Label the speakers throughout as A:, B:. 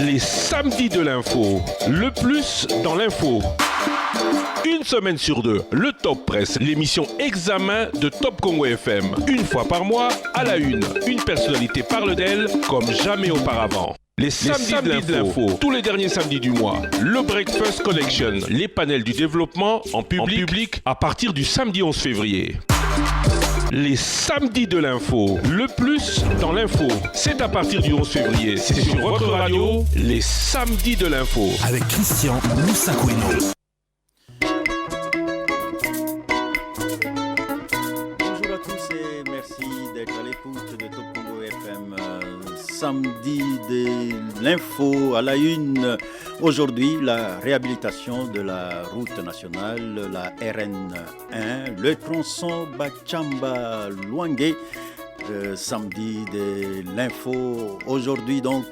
A: Les samedis de l'info, le plus dans l'info. Une semaine sur deux, le Top Presse, l'émission examen de Top Congo FM. Une fois par mois, à la une personnalité parle d'elle comme jamais auparavant. Les samedis de l'info, tous les derniers samedis du mois. Le Breakfast Collection, les panels du développement en public à partir du samedi 11 février. Les samedis de l'info, le plus dans l'info. C'est à partir du 11 février. C'est sur votre radio, les samedis de l'info.
B: Avec Christian Moussakweno.
C: Bonjour à tous et merci d'être à l'écoute de Top Congo FM. Samedi de l'info à la une. Aujourd'hui, la réhabilitation de la route nationale, la RN1, le tronçon Bachamba-Luangue. Samedi de l'info, aujourd'hui donc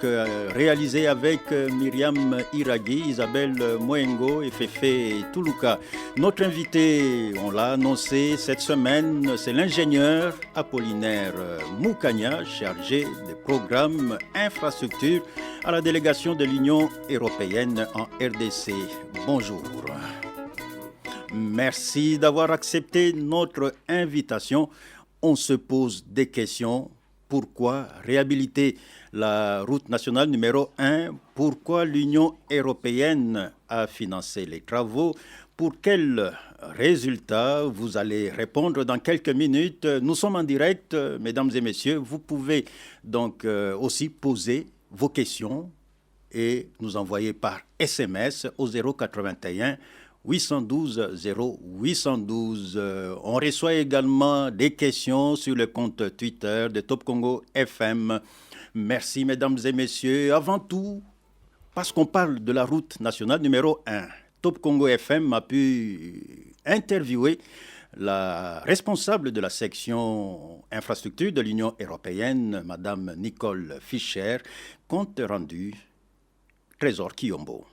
C: réalisé avec Myriam Iragui, Isabelle Moengo et Fefe Toulouka. Notre invité, on l'a annoncé cette semaine, c'est l'ingénieur Apollinaire Moukania, chargé des programmes infrastructures à la délégation de l'Union européenne en RDC. Bonjour. Merci d'avoir accepté notre invitation. On se pose des questions. Pourquoi réhabiliter la route nationale numéro 1 ? Pourquoi l'Union européenne a financé les travaux ? Pour quels résultats ? Vous allez répondre dans quelques minutes. Nous sommes en direct, mesdames et messieurs. Vous pouvez donc aussi poser vos questions et nous envoyer par SMS au 081 812 0812. On reçoit également des questions sur le compte Twitter de Top Congo FM. Merci mesdames et messieurs. Avant tout, parce qu'on parle de la route nationale numéro 1, Top Congo FM a pu interviewer la responsable de la section infrastructure de l'Union européenne, Madame Nicole Fischer, compte rendu Trésor Kiyombo.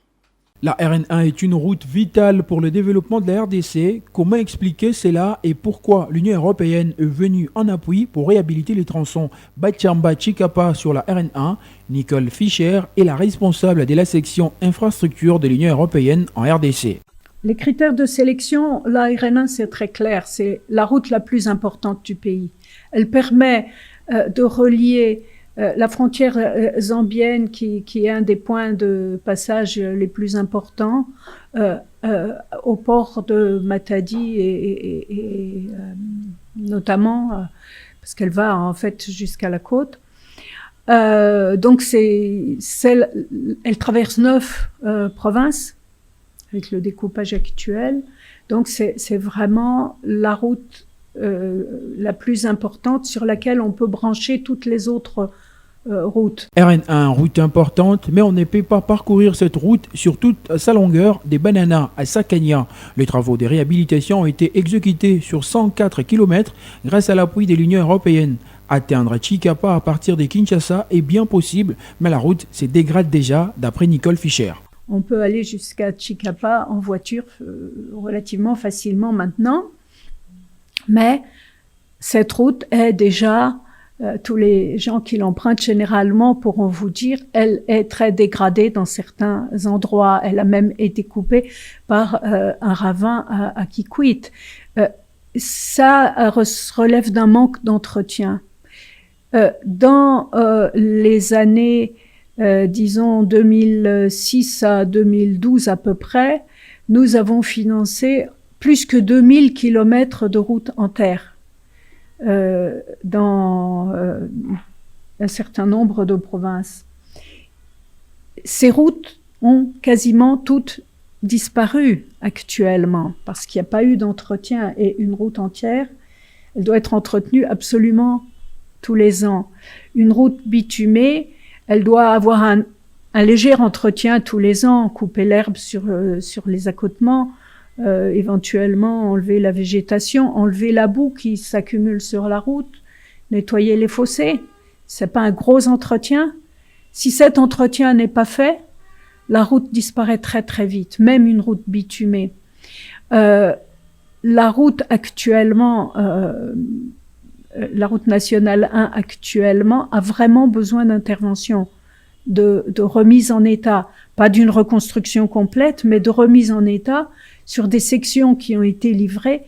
D: La RN1 est une route vitale pour le développement de la RDC. Comment expliquer cela et pourquoi l'Union européenne est venue en appui pour réhabiliter les tronçons Bachamba-Chikapa sur la RN1? Nicole Fischer est la responsable de la section infrastructure de l'Union européenne en RDC.
E: Les critères de sélection, la RN1 c'est très clair, c'est la route la plus importante du pays. Elle permet de relier la frontière zambienne, qui est un des points de passage les plus importants, au port de Matadi et notamment parce qu'elle va en fait jusqu'à la côte. Donc elle traverse 9 provinces avec le découpage actuel. Donc c'est vraiment la route la plus importante sur laquelle on peut brancher toutes les autres routes.
D: RN1, route importante, mais on ne peut pas parcourir cette route sur toute sa longueur des Bananas à Sakania. Les travaux de réhabilitation ont été exécutés sur 104 km grâce à l'appui de l'Union européenne. Atteindre Chikapa à partir de Kinshasa est bien possible, mais la route se dégrade déjà, d'après Nicole Fischer.
E: On peut aller jusqu'à Chikapa en voiture relativement facilement maintenant. Mais cette route est déjà, tous les gens qui l'empruntent généralement pourront vous dire, elle est très dégradée dans certains endroits. Elle a même été coupée par un ravin à Kikwit. Ça relève d'un manque d'entretien. Dans les années, disons 2006 à 2012 à peu près, nous avons financé plus que 2000 kilomètres de routes en terre dans un certain nombre de provinces. Ces routes ont quasiment toutes disparu actuellement parce qu'il n'y a pas eu d'entretien, et une route entière, elle doit être entretenue absolument tous les ans. Une route bitumée, elle doit avoir un léger entretien tous les ans, couper l'herbe sur les accotements, éventuellement enlever la végétation, enlever la boue qui s'accumule sur la route, nettoyer les fossés. C'est pas un gros entretien. Si cet entretien n'est pas fait, la route disparaît très très vite, même une route bitumée. La route actuellement, la route nationale 1 actuellement a vraiment besoin d'intervention de remise en état, pas d'une reconstruction complète, mais de remise en état sur des sections qui ont été livrées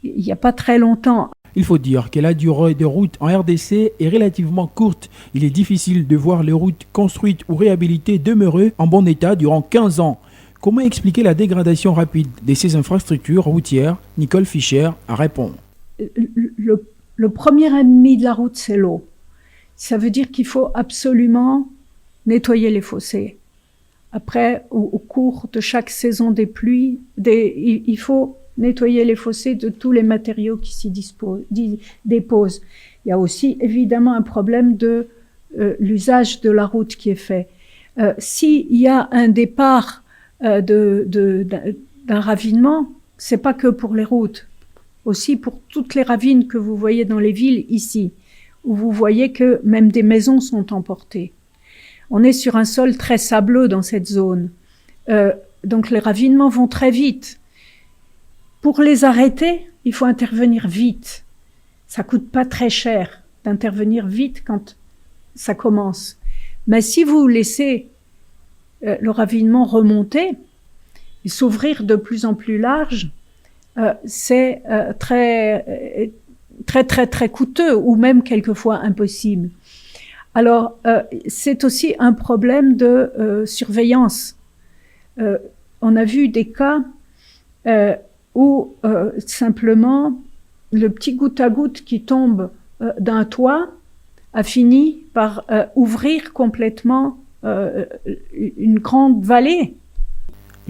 E: il n'y a pas très longtemps.
D: Il faut dire que la durée des routes en RDC est relativement courte. Il est difficile de voir les routes construites ou réhabilitées demeurer en bon état durant 15 ans. Comment expliquer la dégradation rapide de ces infrastructures routières? Nicole Fischer répond.
E: Le premier ennemi de la route, c'est l'eau. Ça veut dire qu'il faut absolument nettoyer les fossés. Après, au cours de chaque saison des pluies, il faut nettoyer les fossés de tous les matériaux qui s'y déposent. Il y a aussi évidemment un problème de l'usage de la route qui est fait. S'il y a un départ d'un ravinement, c'est pas que pour les routes, aussi pour toutes les ravines que vous voyez dans les villes ici, où vous voyez que même des maisons sont emportées. On est sur un sol très sableux dans cette zone, donc les ravinements vont très vite. Pour les arrêter, il faut intervenir vite. Ça coûte pas très cher d'intervenir vite quand ça commence. Mais si vous laissez le ravinement remonter et s'ouvrir de plus en plus large, c'est très coûteux ou même quelquefois impossible. Alors, c'est aussi un problème de surveillance. On a vu des cas où simplement le petit goutte à goutte qui tombe d'un toit a fini par ouvrir complètement une grande vallée.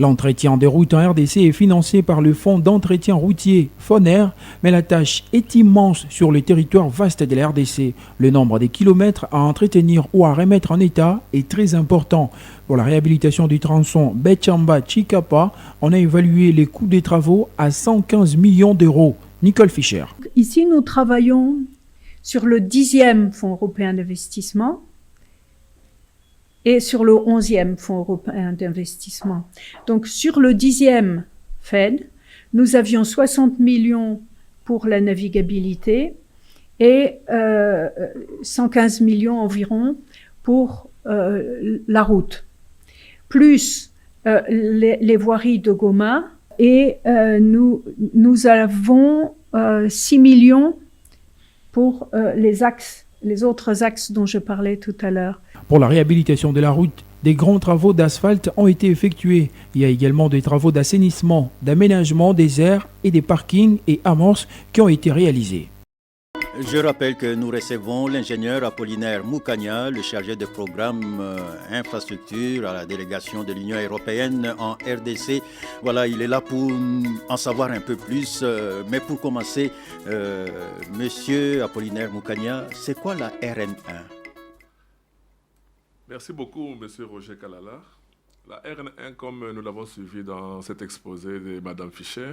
D: L'entretien des routes en RDC est financé par le Fonds d'entretien routier FONER, mais la tâche est immense sur le territoire vaste de la RDC. Le nombre de kilomètres à entretenir ou à remettre en état est très important. Pour la réhabilitation du tronçon Betchamba-Chikapa, on a évalué les coûts des travaux à 115 millions d'euros. Nicole Fischer.
E: Ici, nous travaillons sur le 10e Fonds européen d'investissement et sur le 11e Fonds européen d'investissement. Donc, sur le 10e FED, nous avions 60 millions pour la navigabilité et 115 millions environ pour la route, plus les voiries de Goma. Et nous avons 6 millions pour les autres axes dont je parlais tout à l'heure.
D: Pour la réhabilitation de la route, des grands travaux d'asphalte ont été effectués. Il y a également des travaux d'assainissement, d'aménagement des aires et des parkings et amorces qui ont été réalisés.
C: Je rappelle que nous recevons l'ingénieur Apollinaire Moukania, le chargé de programme infrastructure à la délégation de l'Union européenne en RDC. Voilà, il est là pour en savoir un peu plus. Mais pour commencer, monsieur Apollinaire Moukania, c'est quoi la RN1?
A: Merci beaucoup, monsieur Roger Kalala. La RN1, comme nous l'avons suivi dans cet exposé de madame Fischer,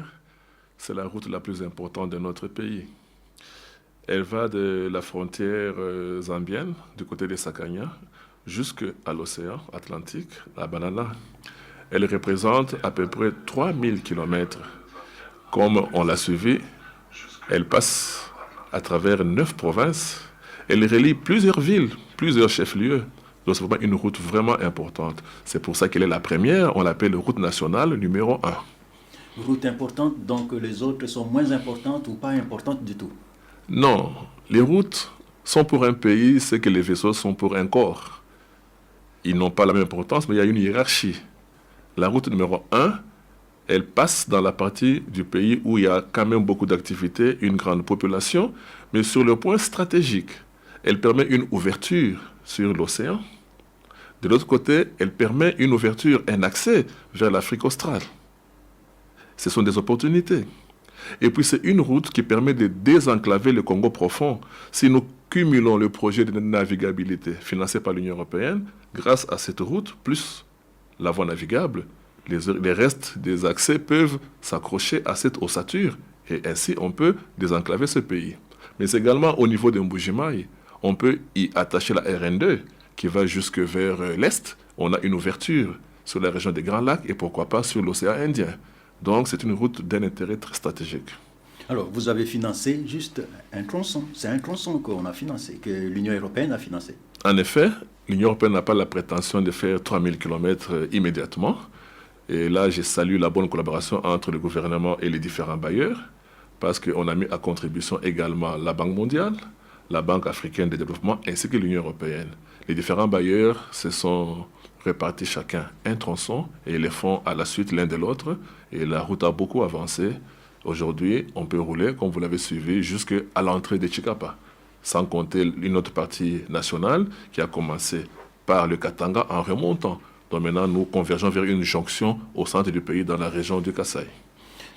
A: c'est la route la plus importante de notre pays. Elle va de la frontière zambienne, du côté des Sakania, jusqu'à l'océan Atlantique, la Banana. Elle représente à peu près 3000 km. Comme on l'a suivi, elle passe à travers 9 provinces. Elle relie plusieurs villes, plusieurs chefs-lieux. Donc c'est vraiment une route vraiment importante. C'est pour ça qu'elle est la première, on l'appelle route nationale numéro 1.
C: Route importante, donc les autres sont moins importantes ou pas importantes du tout?
A: Non, les routes sont pour un pays ce que les vaisseaux sont pour un corps. Ils n'ont pas la même importance, mais il y a une hiérarchie. La route numéro 1, elle passe dans la partie du pays où il y a quand même beaucoup d'activités, une grande population, mais sur le point stratégique, elle permet une ouverture sur l'océan. De l'autre côté, elle permet une ouverture, un accès vers l'Afrique australe. Ce sont des opportunités. Et puis c'est une route qui permet de désenclaver le Congo profond. Si nous cumulons le projet de navigabilité financé par l'Union européenne, grâce à cette route, plus la voie navigable, les restes des accès peuvent s'accrocher à cette ossature et ainsi on peut désenclaver ce pays. Mais également au niveau de Mbujimayi, on peut y attacher la RN2 qui va jusque vers l'est. On a une ouverture sur la région des Grands Lacs et pourquoi pas sur l'océan Indien. Donc c'est une route d'un intérêt très stratégique.
C: Alors vous avez financé juste un tronçon. C'est un tronçon qu'on a financé, que l'Union européenne a financé.
A: En effet,
F: l'Union européenne n'a pas la prétention de faire 3000 km immédiatement. Et là, je salue la bonne collaboration entre le gouvernement et les différents bailleurs, parce qu'on a mis à contribution également la Banque mondiale, la Banque africaine de développement, ainsi que l'Union européenne. Les différents bailleurs se sont répartis chacun un tronçon et les font à la suite l'un de l'autre. Et la route a beaucoup avancé. Aujourd'hui, on peut rouler, comme vous l'avez suivi, jusqu'à l'entrée de Chikapa, sans compter une autre partie nationale qui a commencé par le Katanga en remontant. Donc maintenant, nous convergeons vers une jonction au centre du pays, dans la région du Kasaï.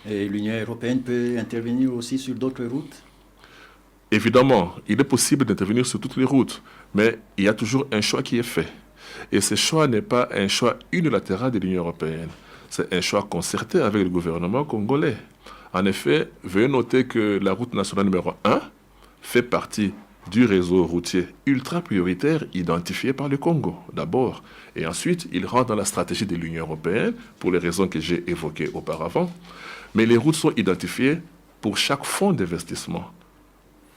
C: Et l'Union européenne peut intervenir aussi sur d'autres routes?
F: Évidemment, il est possible d'intervenir sur toutes les routes, mais il y a toujours un choix qui est fait. Et ce choix n'est pas un choix unilatéral de l'Union européenne. C'est un choix concerté avec le gouvernement congolais. En effet, veuillez noter que la route nationale numéro 1 fait partie du réseau routier ultra prioritaire identifié par le Congo, d'abord. Et ensuite, il rentre dans la stratégie de l'Union européenne pour les raisons que j'ai évoquées auparavant. Mais les routes sont identifiées pour chaque fonds d'investissement.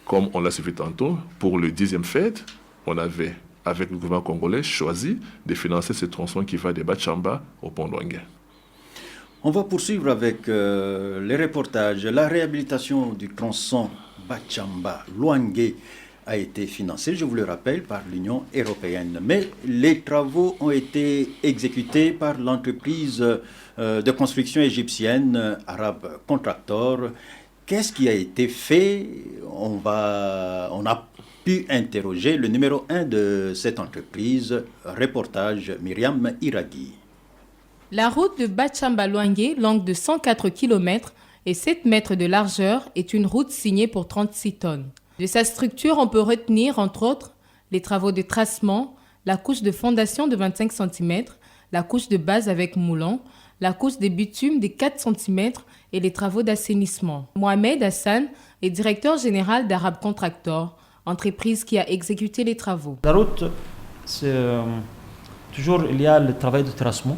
F: Comme on l'a suivi tantôt, pour le 10e FED, on avait, avec le gouvernement congolais, choisi de financer ce tronçon qui va de Bachamba au pont Longue.
C: On va poursuivre avec les reportages. La réhabilitation du tronçon Bachamba-Luangue a été financée, je vous le rappelle, par l'Union européenne. Mais les travaux ont été exécutés par l'entreprise de construction égyptienne Arab Contractor. Qu'est-ce qui a été fait? On a pu interroger le numéro 1 de cette entreprise. Reportage Myriam Iragui.
G: La route de Bachamba-Luangue, longue de 104 km et 7 mètres de largeur, est une route signée pour 36 tonnes. De sa structure, on peut retenir, entre autres, les travaux de tracement, la couche de fondation de 25 cm, la couche de base avec moulon, la couche de bitume de 4 cm et les travaux d'assainissement. Mohamed Hassan est directeur général d'Arab Contractor, entreprise qui a exécuté les travaux.
H: La route, c'est toujours il y a le travail de terrassement.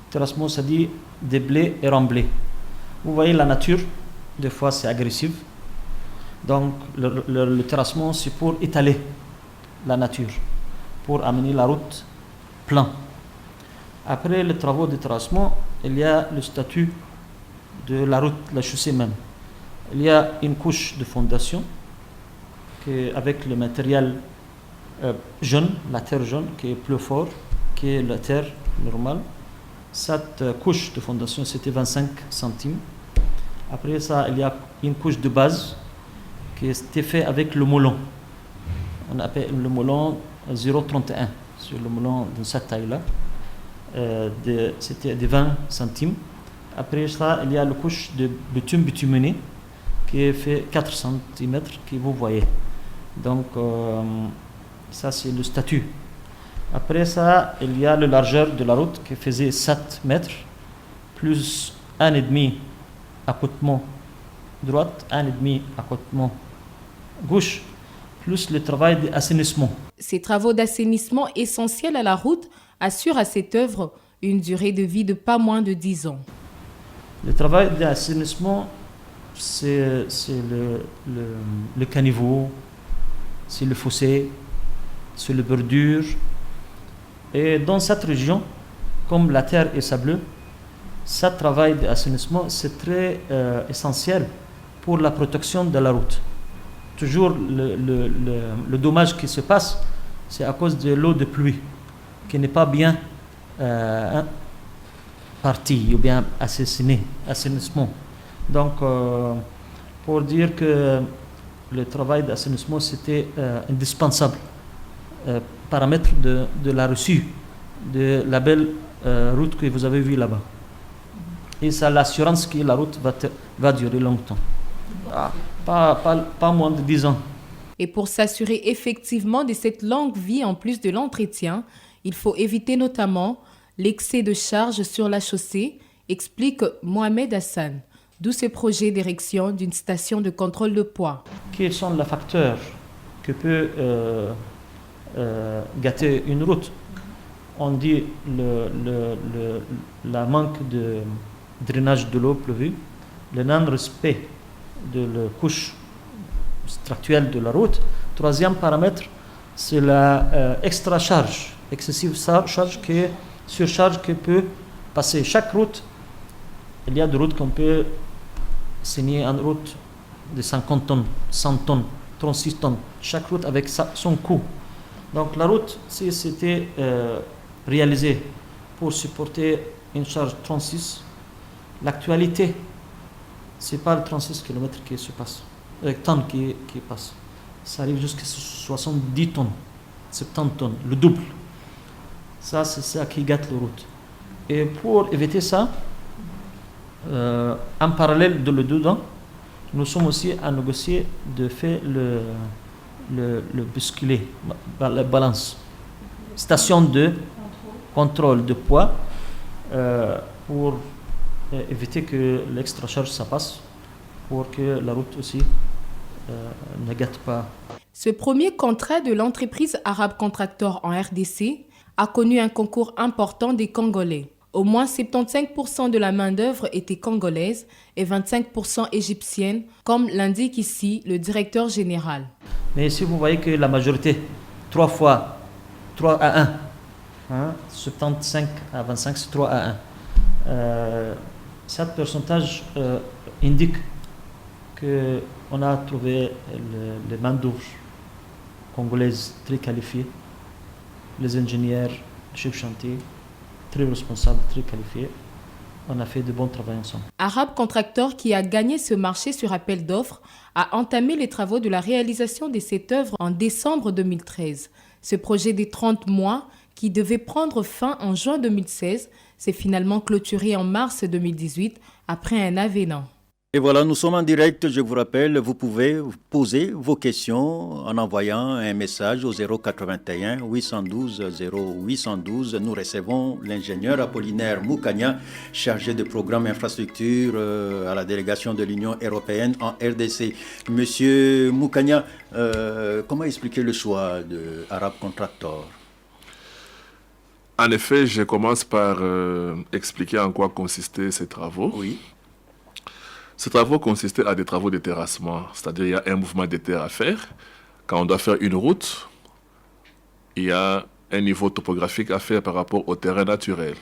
H: Terrassement, ça dit déblai et remblai. Vous voyez la nature, des fois c'est agressif. Donc le terrassement, c'est pour étaler la nature, pour amener la route plein. Après les travaux de terrassement, il y a le statut de la route, la chaussée même. Il y a une couche de fondation avec le matériel jaune, la terre jaune, qui est plus fort que la terre normale. Cette couche de fondation, c'était 25 centimes. Après ça, il y a une couche de base qui était faite avec le moulon. On appelle le moulon 0,31 sur le moulon de cette taille-là. C'était de 20 centimes. Après ça, il y a la couche de bitume bituminé qui est fait 4 cm que vous voyez. Donc, ça c'est le statut. Après ça, il y a la largeur de la route qui faisait 7 mètres, plus 1,5 accotement droite, 1,5 accotement gauche, plus le travail d'assainissement.
G: Ces travaux d'assainissement essentiels à la route assurent à cette œuvre une durée de vie de pas moins de 10 ans.
H: Le travail d'assainissement, c'est le caniveau, c'est le fossé, c'est le bordure. Et dans cette région, comme la terre est sableuse, ce travail d'assainissement, c'est très essentiel pour la protection de la route. Toujours le dommage qui se passe, c'est à cause de l'eau de pluie, qui n'est pas bien partie ou bien assainissement. Donc, pour dire que le travail d'assainissement, c'était indispensable. Paramètre de la reçue de la belle route que vous avez vue là-bas. Et c'est l'assurance que la route va durer longtemps. Pas moins de 10 ans.
G: Et pour s'assurer effectivement de cette longue vie en plus de l'entretien, il faut éviter notamment l'excès de charge sur la chaussée, explique Mohamed Hassan, d'où ce projet d'érection d'une station de contrôle de poids.
H: Quels sont les facteurs que peut gâter une route? On dit la manque de drainage de l'eau pleuvue, le non-respect de la couche structurelle de la route. Troisième paramètre, c'est la extra charge, excessive charge, surcharge qui peut passer. Chaque route, il y a des routes qu'on peut signer en route de 50 tonnes, 100 tonnes, 36 tonnes. Chaque route avec son coût. Donc la route, si c'était réalisé pour supporter une charge 36, l'actualité, c'est pas le 36 km qui se passe, tonnes qui passe. Ça arrive jusqu'à 70 tonnes, 70 tonnes, le double. Ça, c'est ça qui gâte la route. Et pour éviter ça, en parallèle de le dedans, nous sommes aussi à négocier de faire le bousculer, la balance. Station de contrôle de poids pour éviter que l'extra charge ça passe, pour que la route aussi ne gâte pas.
G: Ce premier contrat de l'entreprise Arab Contractor en RDC a connu un concours important des Congolais. Au moins 75% de la main-d'œuvre était congolaise et 25% égyptienne, comme l'indique ici le directeur général.
H: Mais si vous voyez que la majorité, 3 à 1, 75 à 25, c'est 3 à 1. Ce pourcentage indique qu'on a trouvé les main-d'œuvre congolaises très qualifiées, les ingénieurs, les chefs chantier, très responsables, très qualifiés. On a fait de bons travaux ensemble.
G: Arab Contractor, qui a gagné ce marché sur appel d'offres, a entamé les travaux de la réalisation de cette œuvre en décembre 2013. Ce projet des 30 mois, qui devait prendre fin en juin 2016, s'est finalement clôturé en mars 2018 après un avénement.
C: Et voilà, nous sommes en direct, je vous rappelle, vous pouvez poser vos questions en envoyant un message au 081 812 0812. Nous recevons l'ingénieur Apollinaire Moukania, chargé de programme infrastructure à la délégation de l'Union européenne en RDC. Monsieur Moukania, comment expliquer le choix de Arab Contractor?
F: En effet, je commence par expliquer en quoi consistaient ces travaux.
C: Oui.
F: Ces travaux consistaient à des travaux de terrassement, c'est-à-dire il y a un mouvement de terre à faire. Quand on doit faire une route, il y a un niveau topographique à faire par rapport au terrain naturel.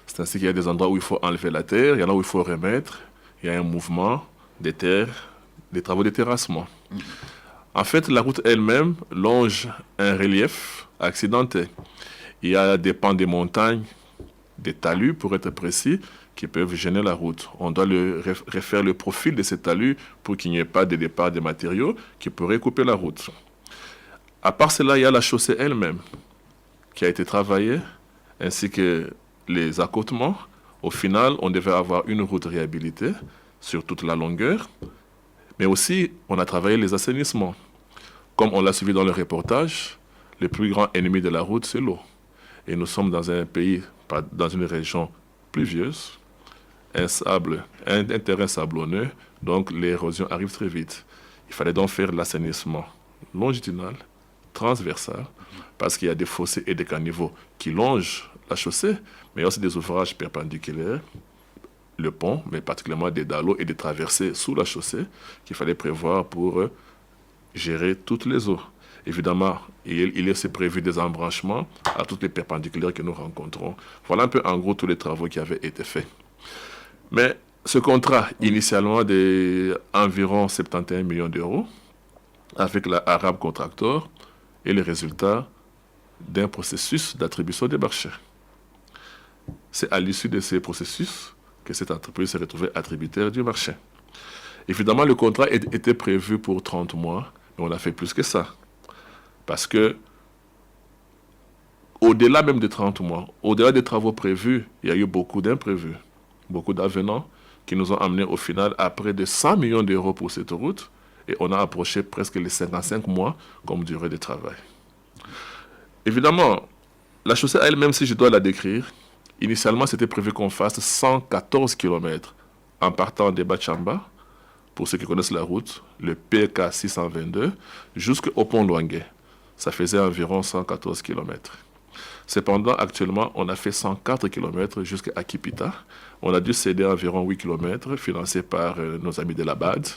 F: C'est ainsi qu'il y a des endroits où il faut enlever la terre, il y en a où il faut remettre, il y a un mouvement de terre, des travaux de terrassement. En fait, la route elle-même longe un relief accidenté. Il y a des pans de montagnes, des talus pour être précis, qui peuvent gêner la route. On doit refaire le profil de ces talus pour qu'il n'y ait pas de départ de matériaux qui pourraient couper la route. À part cela, il y a la chaussée elle-même qui a été travaillée, ainsi que les accotements. Au final, on devait avoir une route réhabilitée sur toute la longueur, mais aussi on a travaillé les assainissements. Comme on l'a suivi dans le reportage, le plus grand ennemi de la route, c'est l'eau. Et nous sommes dans un pays, dans une région pluvieuse, un terrain sablonneux, donc l'érosion arrive très vite. Il fallait donc faire l'assainissement longitudinal, transversal, parce qu'il y a des fossés et des caniveaux qui longent la chaussée, mais il y a aussi des ouvrages perpendiculaires, le pont, mais particulièrement des dallots et des traversées sous la chaussée qu'il fallait prévoir pour gérer toutes les eaux. Évidemment, il est aussi prévu des embranchements à toutes les perpendiculaires que nous rencontrons. Voilà un peu en gros tous les travaux qui avaient été faits. Mais ce contrat, initialement d'environ 71 millions d'euros, avec la Arab Contractor, est le résultat d'un processus d'attribution des marchés. C'est à l'issue de ce processus que cette entreprise s'est retrouvée attributaire du marché. Évidemment, le contrat était prévu pour 30 mois, mais on a fait plus que ça. Parce que, au-delà même de 30 mois, au-delà des travaux prévus, il y a eu beaucoup d'imprévus, beaucoup d'avenants qui nous ont amenés au final à près de 100 millions d'euros pour cette route, et on a approché presque les 55 mois comme durée de travail. Évidemment, la chaussée elle-même, si je dois la décrire, initialement c'était prévu qu'on fasse 114 km en partant de Bachamba, pour ceux qui connaissent la route, le PK 622, jusqu'au pont Luangue. Ça faisait environ 114 km. Cependant, actuellement, on a fait 104 km jusqu'à Kipita. On a dû céder environ 8 km, financés par nos amis de la BAD,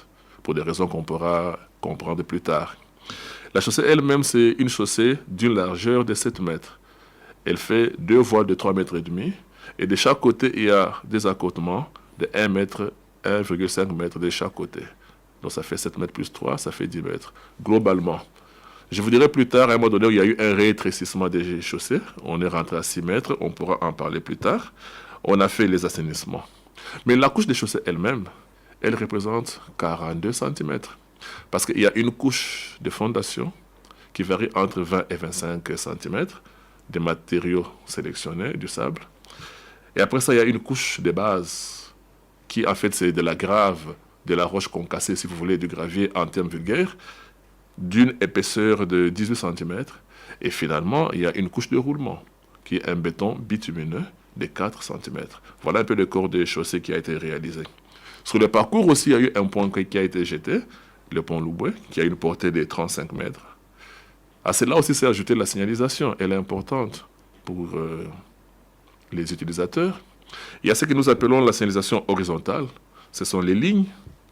F: pour des raisons qu'on pourra comprendre plus tard. La chaussée elle-même, c'est une chaussée d'une largeur de 7 mètres. Elle fait 2 voiles de 3 mètres et demi. Et de chaque côté, il y a des accotements de 1 mètre, 1,5 mètre de chaque côté. Donc ça fait 7 mètres plus 3, ça fait 10 mètres, globalement. Je vous dirai plus tard, à un moment donné, où il y a eu un rétrécissement des chaussées. On est rentré à 6 mètres, on pourra en parler plus tard. On a fait les assainissements. Mais la couche des chaussées elle-même, elle représente 42 cm. Parce qu'il y a une couche de fondation qui varie entre 20 et 25 cm, des matériaux sélectionnés, du sable. Et après ça, il y a une couche de base qui, en fait, c'est de la grave, de la roche concassée, si vous voulez, du gravier en termes vulgaires, d'une épaisseur de 18 cm. Et finalement, il y a une couche de roulement, qui est un béton bitumineux de 4 cm. Voilà un peu le corps des chaussées qui a été réalisé. Sur le parcours aussi, il y a eu un pont qui a été jeté, le pont Louboué, qui a une portée de 35 mètres. À cela aussi, c'est ajouté la signalisation. Elle est importante pour les utilisateurs. Il y a ce que nous appelons la signalisation horizontale. Ce sont les lignes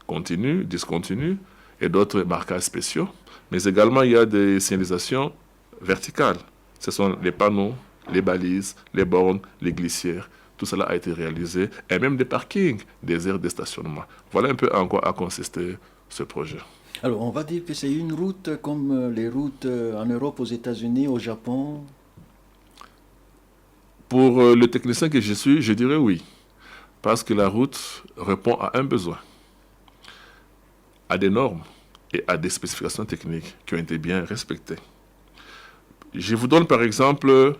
F: continues, discontinues et d'autres marquages spéciaux. Mais également, il y a des signalisations verticales. Ce sont les panneaux, les balises, les bornes, les glissières. Tout cela a été réalisé. Et même des parkings, des aires de stationnement. Voilà un peu en quoi a consisté ce projet.
C: Alors, on va dire que c'est une route comme les routes en Europe, aux États-Unis, au Japon.
F: Pour le technicien que je suis, je dirais oui. Parce que la route répond à un besoin, à des normes et à des spécifications techniques qui ont été bien respectées. Je vous donne par exemple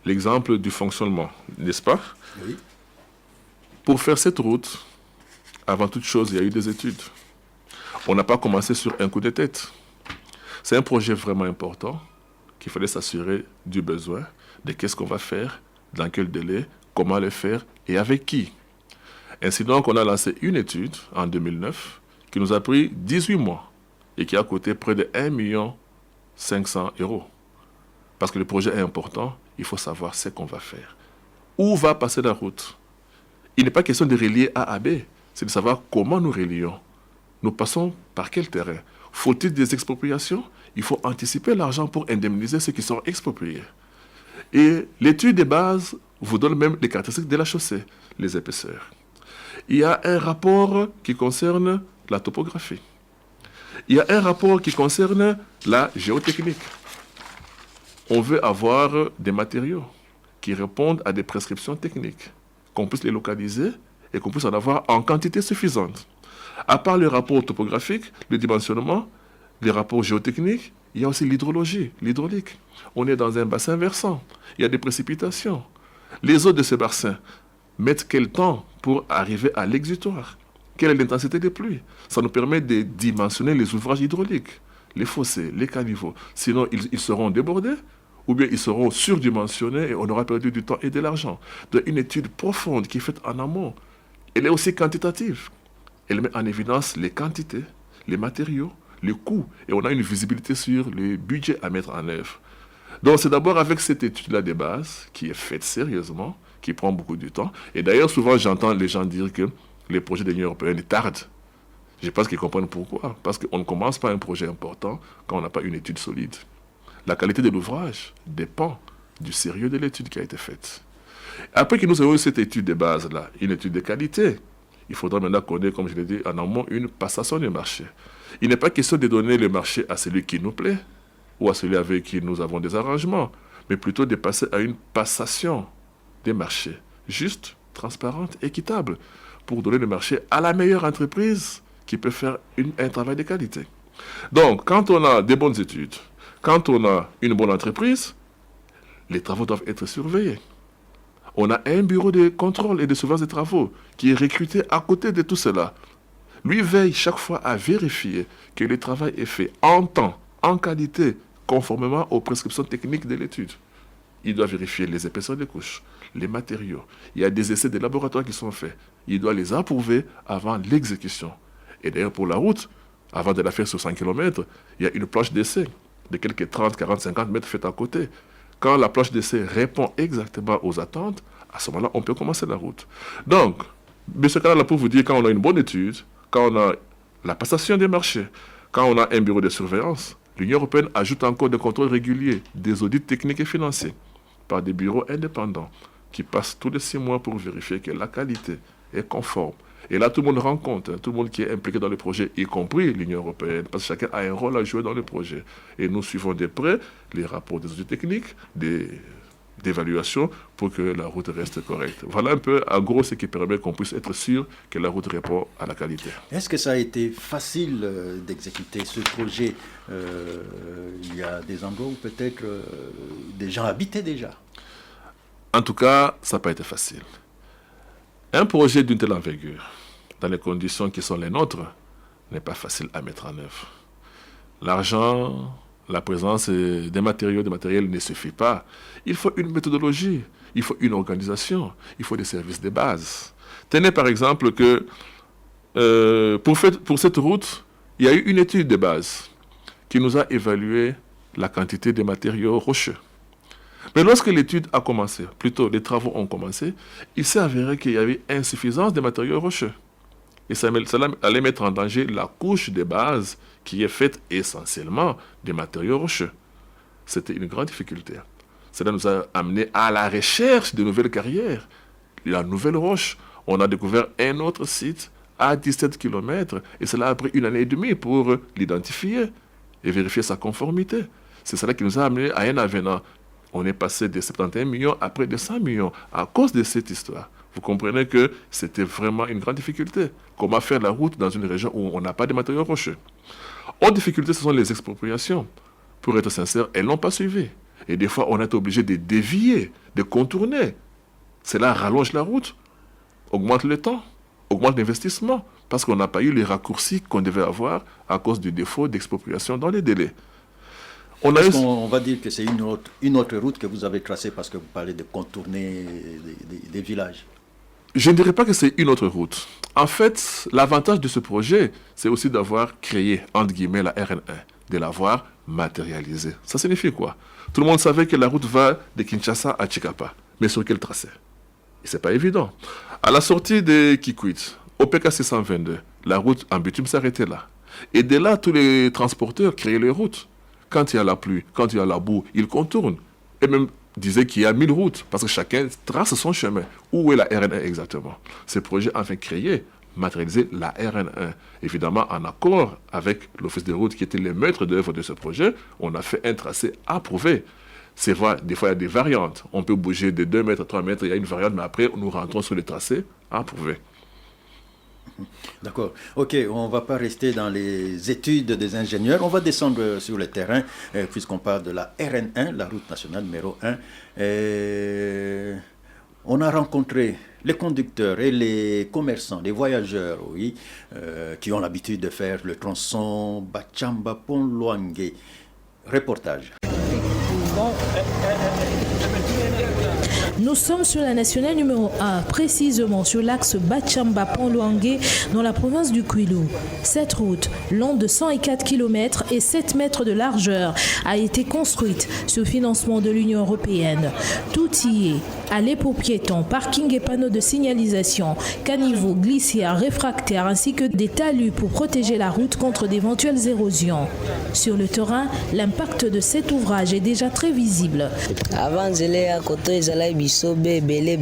F: l'exemple du fonctionnement, n'est-ce pas?
C: Oui.
F: Pour faire cette route, avant toute chose, il y a eu des études. On n'a pas commencé sur un coup de tête. C'est un projet vraiment important qu'il fallait s'assurer du besoin, de qu'est-ce qu'on va faire, dans quel délai, comment le faire et avec qui. Ainsi donc, on a lancé une étude en 2009 qui nous a pris 18 mois et qui a coûté près de 1 500 000 €. Parce que le projet est important, il faut savoir ce qu'on va faire. Où va passer la route? Il n'est pas question de relier A à B, c'est de savoir comment nous relions. Nous passons par quel terrain? Faut-il des expropriations? Il faut anticiper l'argent pour indemniser ceux qui sont expropriés. Et l'étude de base vous donne même les caractéristiques de la chaussée, les épaisseurs. Il y a un rapport qui concerne la topographie. Il y a un rapport qui concerne la géotechnique. On veut avoir des matériaux qui répondent à des prescriptions techniques, qu'on puisse les localiser et qu'on puisse en avoir en quantité suffisante. À part le rapport topographique, le dimensionnement, les rapports géotechniques, il y a aussi l'hydrologie, l'hydraulique. On est dans un bassin versant, il y a des précipitations. Les eaux de ce bassin mettent quel temps pour arriver à l'exutoire? Quelle est l'intensité des pluies? Ça nous permet de dimensionner les ouvrages hydrauliques, les fossés, les caniveaux. Sinon, ils seront débordés ou bien ils seront surdimensionnés et on aura perdu du temps et de l'argent. Donc, une étude profonde qui est faite en amont, elle est aussi quantitative. Elle met en évidence les quantités, les matériaux, les coûts, et on a une visibilité sur le budget à mettre en œuvre. Donc c'est d'abord avec cette étude-là de base, qui est faite sérieusement, qui prend beaucoup de temps. Et d'ailleurs, souvent j'entends les gens dire que les projets de l'Union européenne tardent. Je pense qu'ils comprennent pourquoi. Parce qu'on ne commence pas un projet important quand on n'a pas une étude solide. La qualité de l'ouvrage dépend du sérieux de l'étude qui a été faite. Après que nous avons eu cette étude de base-là, une étude de qualité, il faudra maintenant qu'on ait, comme je l'ai dit, en amont une passation du marché. Il n'est pas question de donner le marché à celui qui nous plaît ou à celui avec qui nous avons des arrangements, mais plutôt de passer à une passation des marchés, juste, transparente, équitable, pour donner le marché à la meilleure entreprise qui peut faire un travail de qualité. Donc, quand on a des bonnes études, quand on a une bonne entreprise, les travaux doivent être surveillés. On a un bureau de contrôle et de surveillance des travaux qui est recruté à côté de tout cela. Lui veille chaque fois à vérifier que le travail est fait en temps, en qualité, conformément aux prescriptions techniques de l'étude. Il doit vérifier les épaisseurs des couches, les matériaux. Il y a des essais de laboratoire qui sont faits. Il doit les approuver avant l'exécution. Et d'ailleurs, pour la route, avant de la faire sur 100 km, il y a une planche d'essai de quelques 30, 40, 50 mètres faite à côté. Quand la planche d'essai répond exactement aux attentes, à ce moment-là, on peut commencer la route. Donc, M. Canal, pour vous dire, quand on a une bonne étude, quand on a la passation des marchés, quand on a un bureau de surveillance, L'Union européenne ajoute encore des contrôles réguliers, des audits techniques et financiers par des bureaux indépendants qui passent tous les 6 mois pour vérifier que la qualité est conforme. Et là, tout le monde rend compte, tout le monde qui est impliqué dans le projet, y compris l'Union européenne, parce que chacun a un rôle à jouer dans le projet. Et nous suivons de près les rapports des audits techniques, d'évaluation, pour que la route reste correcte. Voilà un peu, en gros, ce qui permet qu'on puisse être sûr que la route répond à la qualité.
C: Est-ce que ça a été facile d'exécuter ce projet? Il y a des endroits où peut-être des gens habitaient déjà.
F: En tout cas, ça n'a pas été facile. Un projet d'une telle envergure, dans les conditions qui sont les nôtres, n'est pas facile à mettre en œuvre. L'argent, la présence des matériels ne suffit pas. Il faut une méthodologie, il faut une organisation, il faut des services de base. Tenez par exemple que pour cette route, il y a eu une étude de base qui nous a évalué la quantité de matériaux rocheux. Mais lorsque l'étude a commencé, plutôt les travaux ont commencé, il s'est avéré qu'il y avait insuffisance de matériaux rocheux. Et cela allait mettre en danger la couche de base qui est faite essentiellement des matériaux rocheux. C'était une grande difficulté. Cela nous a amené à la recherche de nouvelles carrières. La nouvelle roche, on a découvert un autre site à 17 km et cela a pris 1 année et demie pour l'identifier et vérifier sa conformité. C'est cela qui nous a amené à un avenant. On est passé de 71 millions à près de 100 millions à cause de cette histoire. Vous comprenez que c'était vraiment une grande difficulté. Comment faire la route dans une région où on n'a pas de matériaux rocheux? Autre difficulté, ce sont les expropriations. Pour être sincère, elles n'ont pas suivi. Et des fois, on est obligé de dévier, de contourner. Cela rallonge la route, augmente le temps, augmente l'investissement, parce qu'on n'a pas eu les raccourcis qu'on devait avoir à cause du défaut d'expropriation dans les délais.
C: On va dire que c'est une autre route que vous avez tracée parce que vous parlez de contourner des villages.
F: Je ne dirais pas que c'est une autre route. En fait, l'avantage de ce projet, c'est aussi d'avoir créé, entre guillemets, la RN1, de l'avoir matérialisée. Ça signifie quoi? Tout le monde savait que la route va de Kinshasa à Chikapa. Mais sur quel tracé? Et c'est pas évident. À la sortie de Kikwit, au PK 622, la route en bitume s'arrêtait là. Et dès là, tous les transporteurs créaient les routes. Quand il y a la pluie, quand il y a la boue, ils contournent. Et même disaient qu'il y a 1000 routes, parce que chacun trace son chemin. Où est la RN1 exactement? Ce projet a enfin créé, matérialisé la RN1. Évidemment, en accord avec l'Office des routes qui était le maître d'œuvre de ce projet, on a fait un tracé approuvé. C'est vrai, des fois il y a des variantes. On peut bouger de 2 mètres à 3 mètres, il y a une variante, mais après nous rentrons sur le tracé approuvé.
C: D'accord. Ok, on ne va pas rester dans les études des ingénieurs. On va descendre sur le terrain, puisqu'on parle de la RN1, la route nationale numéro 1. On a rencontré les conducteurs et les commerçants, les voyageurs, oui, qui ont l'habitude de faire le tronçon Bachamba-Pont-Luangue. Reportage.
I: Nous sommes sur la nationale numéro 1, précisément sur l'axe Bachamba-Pont-Luangue dans la province du Kwilu. Cette route, longue de 104 km et 7 mètres de largeur, a été construite sous financement de l'Union européenne. Tout y est, allées pour piétons, parking et panneaux de signalisation, caniveaux, glissières, réfractaires ainsi que des talus pour protéger la route contre d'éventuelles érosions. Sur le terrain, l'impact de cet ouvrage est déjà très visible.
J: Avant, bisobe belé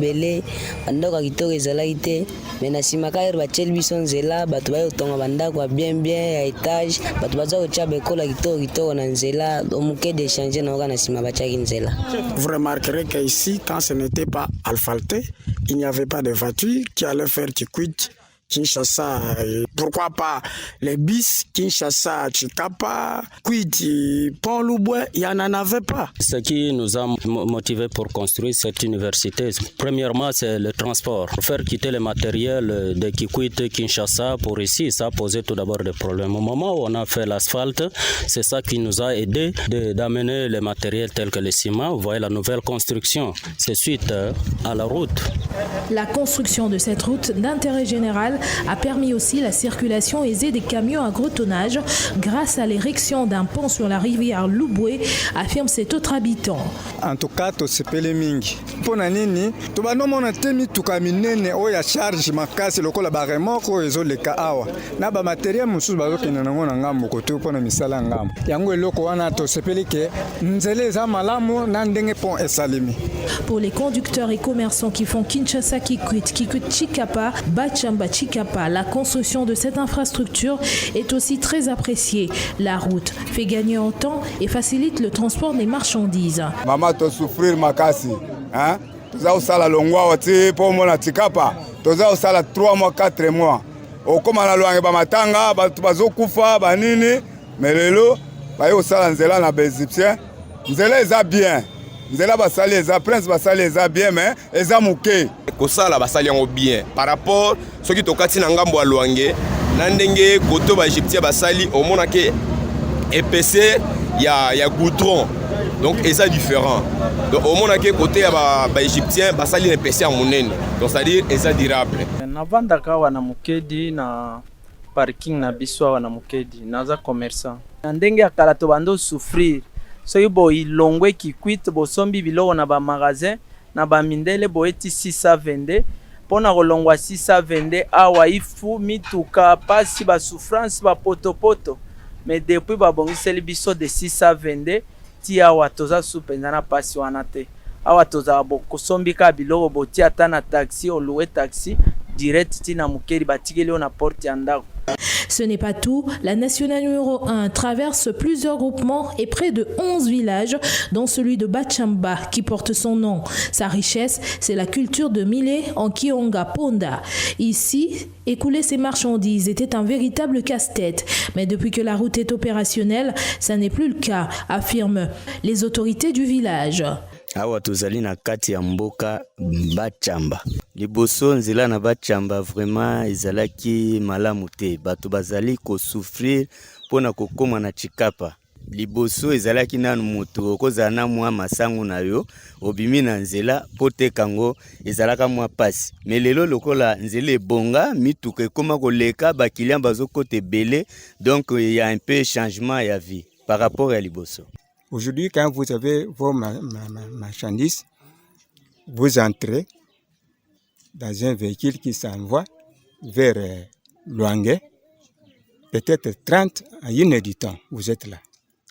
J: bandako kitoko ezalaki te mais na nsima kaka batieli biso nzela bato baye kotonga bandako ya bien ya étage bato baza kotia bekola kitoko na nzela omoke d'échanger na oka na nsima batiaki nzela.
K: Vous remarquerez qu'ici, quand ce n'était pas asphalté, il n'y avait pas de voitures qui allaient faire Kikwit, Kinshasa, pourquoi pas les bis Kinshasa, Chikapa, Kwiti, Pont-Luangue, il n'y en avait pas.
L: Ce qui nous a motivés pour construire cette université, premièrement, c'est le transport. Faire quitter le matériel de Kikwit, Kinshasa pour ici, ça posait tout d'abord des problèmes. Au moment où on a fait l'asphalte, c'est ça qui nous a aidé d'amener le matériel tel que le ciment. Vous voyez la nouvelle construction, c'est suite à la route.
I: La construction de cette route d'intérêt général canal a permis aussi la circulation aisée des camions à gros tonnage grâce à l'érection d'un pont sur la rivière Lubwe, affirme cet autre habitant.
M: En tout cas, tosepeli mingi. Pona nini, tobanomona te mituka minene oya charge makasi lokola baremoko ezoleka awa. Na ba matériel mususu bazokende nango na ngambo kote pona misala ngambo. Yango eloko wana tosepeli ke nzele za malamu na ndenge pont esalemi.
I: Pour les conducteurs et commerçants qui font Kinshasa-Kikwit, Kikwit-Chikapa, Bachamba-Chikapa, la construction de cette infrastructure est aussi très appréciée. La route fait gagner en temps et facilite le transport des marchandises.
N: Maman, tu souffrir makasi, hein? Tu as aussi la longwa wati pour mon Chikapa. Tu as aussi la 3 mois, 4 mois. Au comme la loi ba matanga, ba tubazo kufa, ba nini, mais lelo, ba yo sala nzela na bezipsien. Nzela eza bien. Nzela basali eza prince basali eza bien mais eza muke.
O: Kosala basali yango bien par rapport soki tokati na ngambo ya Lwange na ndenge koto ba Egyptien basali omona ke épaisseur ya goudron. Donc eza différent. Donc omona ke côté ya ba Egyptien basali épaisseur monene. Donc c'est-à-dire eza durable.
P: Navandaka wana mukedi na parking na biso wana mukedi naza commerçant. Na ndenge ya kala to bando souffrir. Soki boyi longwe Kikwit bosombi biloko na ba magasin na ba mindele boeti 622 pona kolongwa 622 awa ifu mituka pasi ba souffrance ba potopoto mais depuis ba bongiseli biso de 622 ti awa toza supenza na pasi wana te awa toza bokosombi ka biloko boti ata na taxi o louer taxi direct ti na mukeri batikeli na porte ya ndako.
I: Ce n'est pas tout, la nationale numéro 1 traverse plusieurs groupements et près de 11 villages, dont celui de Bachamba qui porte son nom. Sa richesse, c'est la culture de Milé en Kionga Ponda. Ici, écouler ses marchandises était un véritable casse-tête. Mais depuis que la route est opérationnelle, ça n'est plus le cas, affirment les autorités du village.
Q: Awa tozali na kati ya mboka Bachamba. Liboso nzela na Bachamba vraiment ezalaki malamu te. Bato bazali ko souffrir pona kokoma na Chikapa. Liboso ezalaki nanu moto okozala na mwa masango na yo obimi na nzela pote kango ezalaka mwa pasi. Mais lelo lokola nzela ebonga mituka ekoma koleka bakilian bazokota ebele donc il y a un peu changement ya vie par rapport à liboso.
M: Aujourd'hui, quand vous avez vos marchandises, vous entrez dans un véhicule qui s'envoie vers Lwange, peut-être 30 à 1 heure du temps, vous êtes là.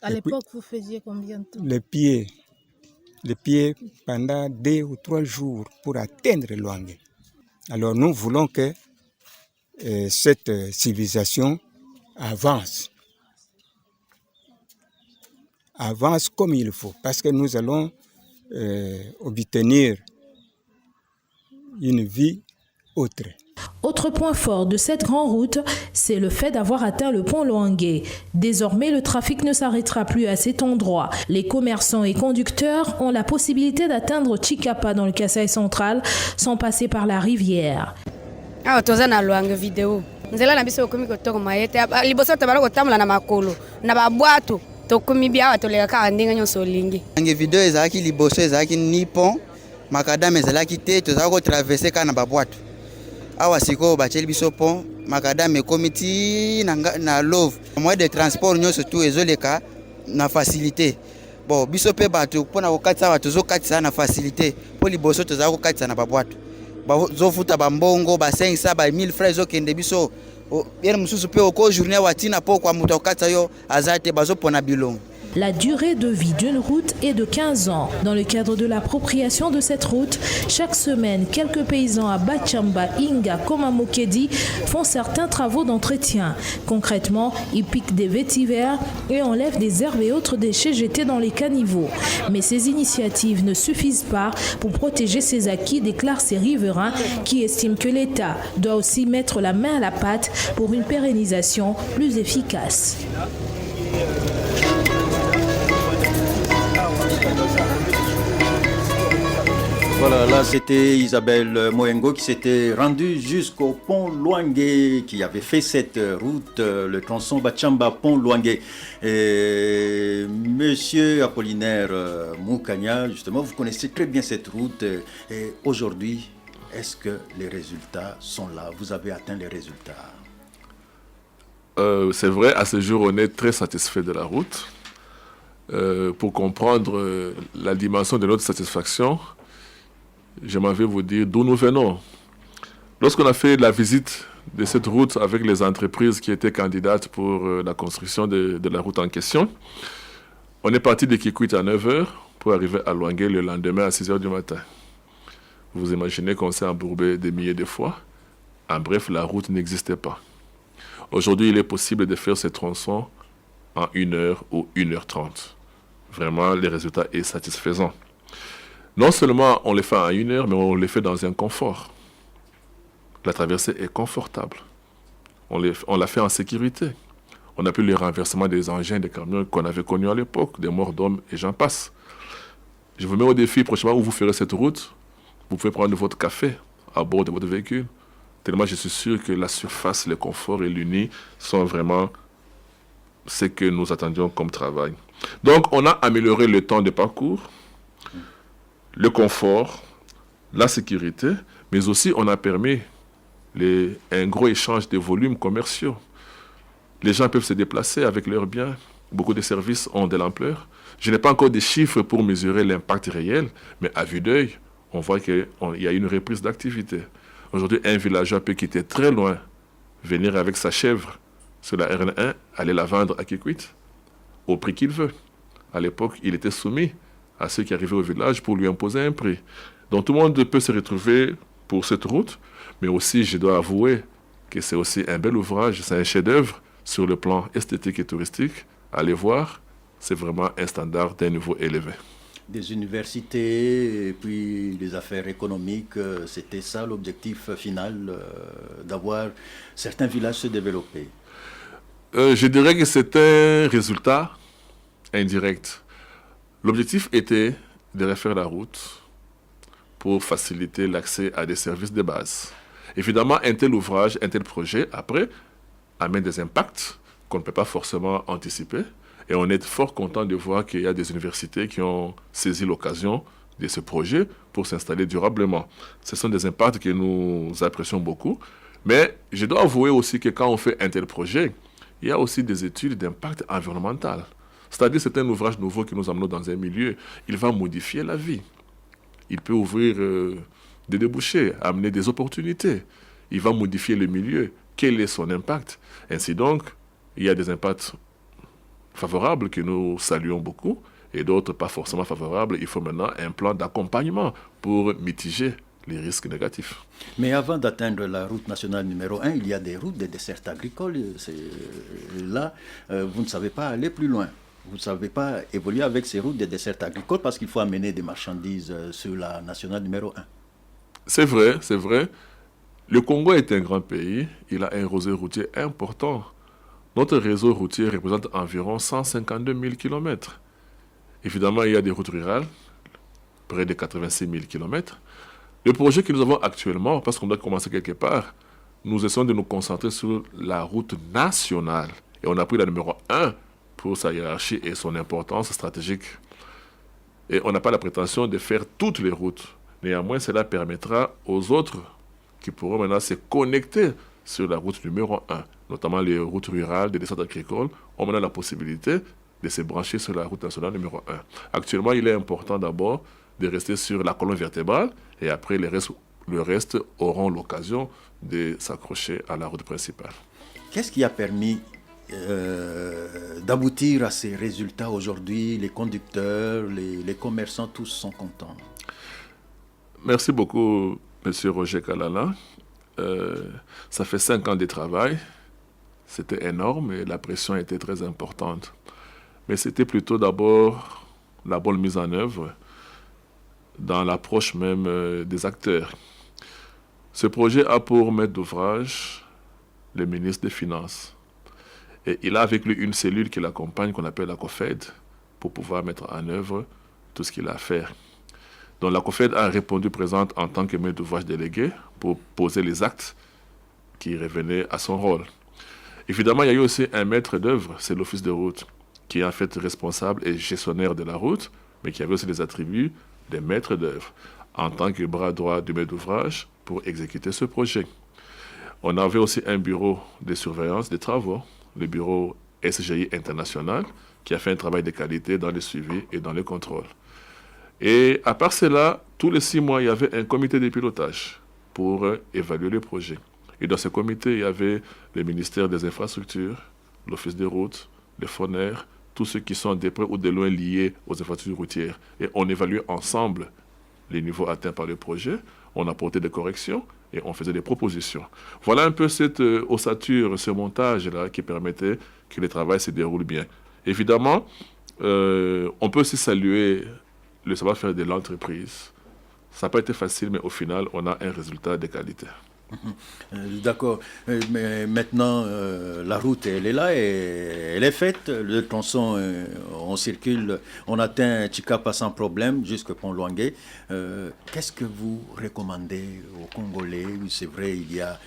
R: À l'époque, vous faisiez combien de temps?
M: Les pieds pendant 2 ou 3 jours pour atteindre Lwange. Alors nous voulons que cette civilisation avance comme il faut, parce que nous allons obtenir une vie autre.
I: Autre point fort de cette grande route, c'est le fait d'avoir atteint le pont Lwange. Désormais, le trafic ne s'arrêtera plus à cet endroit. Les commerçants et conducteurs ont la possibilité d'atteindre Chikapa dans le Kasaï central sans passer par la rivière.
S: Ah, toza na Lwange vidéo. Nzela na biso komi kotoko mayete liboso tabala kotamula na makolo na babwato.
T: Nge video ezalaki liboso ezalaki nipon makadam ezalaki te tozala ko traverser kana babwato awa siko bacheli biso pont makadam ekomiti na love moyen de transport nyonso tout ezoleka na facilité bon biso pe bato pona kokatisa bato zokatisa na facilité po liboso tozala kokatisa na babwato bazofuta bambongo ba 500 ba 1000 francs ezokende biso
I: La durée de vie d'une route est de 15 ans. Dans le cadre de l'appropriation de cette route, chaque semaine, quelques paysans à Bachamba, Inga, comme à Mokedi, font certains travaux d'entretien. Concrètement, ils piquent des vétivers et enlèvent des herbes et autres déchets jetés dans les caniveaux. Mais ces initiatives ne suffisent pas pour protéger ces acquis, déclarent ces riverains qui estiment que l'État doit aussi mettre la main à la pâte pour une pérennisation plus efficace.
C: Voilà, là c'était Isabelle Moengo qui s'était rendue jusqu'au pont Lwange, qui avait fait cette route, le tronçon Bachamba pont Lwange. Et Monsieur Apollinaire Moukania, justement, vous connaissez très bien cette route. Et aujourd'hui, est-ce que les résultats sont là? Vous avez atteint les résultats?
F: C'est vrai, à ce jour, on est très satisfait de la route. Pour comprendre la dimension de notre satisfaction, j'aimerais vous dire d'où nous venons. Lorsqu'on a fait la visite de cette route avec les entreprises qui étaient candidates pour la construction de la route en question, on est parti de Kikwit à 9h pour arriver à Lwangué le lendemain à 6h du matin. Vous imaginez qu'on s'est embourbé des milliers de fois. En bref, la route n'existait pas. Aujourd'hui, il est possible de faire ces tronçons en 1h ou 1h30. Vraiment, le résultat est satisfaisant. Non seulement on les fait en 1h, mais on les fait dans un confort. La traversée est confortable. On l'a fait en sécurité. On n'a plus le renversement des engins, des camions qu'on avait connus à l'époque, des morts d'hommes et j'en passe. Je vous mets au défi prochainement où vous ferez cette route. Vous pouvez prendre votre café à bord de votre véhicule. Tellement je suis sûr que la surface, le confort et l'uni sont vraiment ce que nous attendions comme travail. Donc, on a amélioré le temps de parcours, le confort, la sécurité, mais aussi on a permis un gros échange de volumes commerciaux. Les gens peuvent se déplacer avec leurs biens. Beaucoup de services ont de l'ampleur. Je n'ai pas encore de chiffres pour mesurer l'impact réel, mais à vue d'œil, on voit qu'il y a une reprise d'activité. Aujourd'hui, un villageois peut quitter très loin, venir avec sa chèvre sur la RN1, aller la vendre à Kikwit, au prix qu'il veut. À l'époque, il était soumis à ceux qui arrivaient au village pour lui imposer un prix. Donc tout le monde peut se retrouver pour cette route, mais aussi, je dois avouer que c'est aussi un bel ouvrage, c'est un chef-d'œuvre sur le plan esthétique et touristique. Allez voir, c'est vraiment un standard d'un niveau élevé.
C: Des universités et puis des affaires économiques, c'était ça l'objectif final, d'avoir certains villages se développer.
F: Je dirais que c'est un résultat indirect. L'objectif était de refaire la route pour faciliter l'accès à des services de base. Évidemment, un tel ouvrage, un tel projet, après, amène des impacts qu'on ne peut pas forcément anticiper. Et on est fort content de voir qu'il y a des universités qui ont saisi l'occasion de ce projet pour s'installer durablement. Ce sont des impacts que nous apprécions beaucoup. Mais je dois avouer aussi que quand on fait un tel projet, il y a aussi des études d'impact environnemental. C'est-à-dire c'est un ouvrage nouveau qui nous amène dans un milieu. Il va modifier la vie. Il peut ouvrir des débouchés, amener des opportunités. Il va modifier le milieu. Quel est son impact? Ainsi donc, il y a des impacts favorables que nous saluons beaucoup et d'autres pas forcément favorables. Il faut maintenant un plan d'accompagnement pour mitiger les risques négatifs.
C: Mais avant d'atteindre la route nationale numéro 1, il y a des routes, des dessertes agricoles. Là, vous ne savez pas aller plus loin. Vous ne savez pas évoluer avec ces routes, des dessertes agricoles parce qu'il faut amener des marchandises sur la nationale numéro 1.
F: C'est vrai, c'est vrai. Le Congo est un grand pays. Il a un réseau routier important. Notre réseau routier représente environ 152 000 km. Évidemment, il y a des routes rurales, près de 86 000 km. Le projet que nous avons actuellement, parce qu'on doit commencer quelque part, nous essayons de nous concentrer sur la route nationale. Et on a pris la numéro 1 pour sa hiérarchie et son importance stratégique. Et on n'a pas la prétention de faire toutes les routes. Néanmoins, cela permettra aux autres qui pourront maintenant se connecter sur la route numéro 1, notamment les routes rurales, des dessertes agricoles, ont maintenant la possibilité de se brancher sur la route nationale numéro 1. Actuellement, il est important d'abord de rester sur la colonne vertébrale et après, le reste auront l'occasion de s'accrocher à la route principale.
C: Qu'est-ce qui a permis d'aboutir à ces résultats aujourd'hui? Les conducteurs, les commerçants, tous sont contents.
F: Merci beaucoup, M. Roger Kalala. Ça fait 5 ans de travail. C'était énorme et la pression était très importante. Mais c'était plutôt d'abord la bonne mise en œuvre dans l'approche même des acteurs. Ce projet a pour maître d'ouvrage le ministre des Finances. Et il a avec lui une cellule qui l'accompagne, qu'on appelle la COFED, pour pouvoir mettre en œuvre tout ce qu'il a à faire. Donc la COFED a répondu présente en tant que maître d'ouvrage délégué pour poser les actes qui revenaient à son rôle. Évidemment, il y a eu aussi un maître d'œuvre, c'est l'office de route, qui est en fait responsable et gestionnaire de la route, mais qui avait aussi les attributs des maîtres d'œuvre. En tant que bras droit du maître d'ouvrage, pour exécuter ce projet. On avait aussi un bureau de surveillance des travaux, le bureau SGI International, qui a fait un travail de qualité dans le suivi et dans le contrôle. Et à part cela, tous les 6 mois, il y avait un comité de pilotage pour évaluer le projet. Et dans ce comité, il y avait le ministère des Infrastructures, l'Office des routes, le FONER, tous ceux qui sont de près ou de loin liés aux infrastructures routières. Et on évaluait ensemble les niveaux atteints par le projet, on apportait des corrections et on faisait des propositions. Voilà un peu cette ossature, ce montage-là qui permettait que le travail se déroule bien. Évidemment, on peut aussi saluer le savoir-faire de l'entreprise. Ça n'a pas été facile, mais au final, on a un résultat de qualité.
C: D'accord. Mais maintenant, la route, elle est là et elle est faite. Le tronçon, on circule, on atteint Tchikapa sans problème jusqu'au pont Luangue. Qu'est-ce que vous recommandez aux Congolais? C'est vrai, il y a